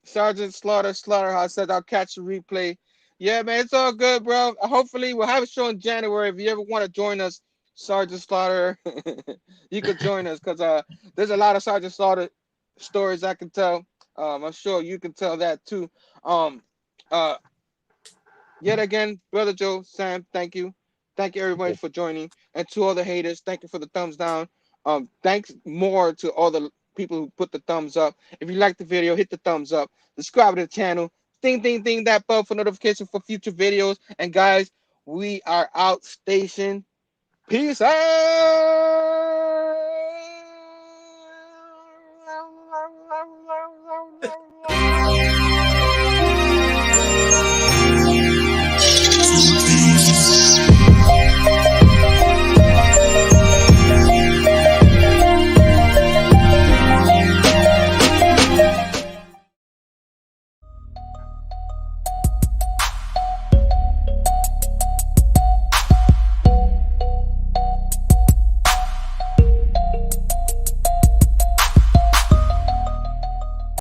Sergeant Slaughterhouse said I'll catch a replay. Yeah, man, it's all good, bro. Hopefully we'll have a show in January. If you ever want to join us, Sergeant Slaughter, you could join us because there's a lot of Sergeant Slaughter stories I can tell. I'm sure you can tell that too. Yet again, Brother Joe, Sam, thank you. Thank you everybody for joining. And to all the haters, thank you for the thumbs down. Thanks more to all the people who put the thumbs up. If you like the video, hit the thumbs up. Subscribe to the channel. Ding that bell for notification for future videos. And guys, we are out station. Peace out.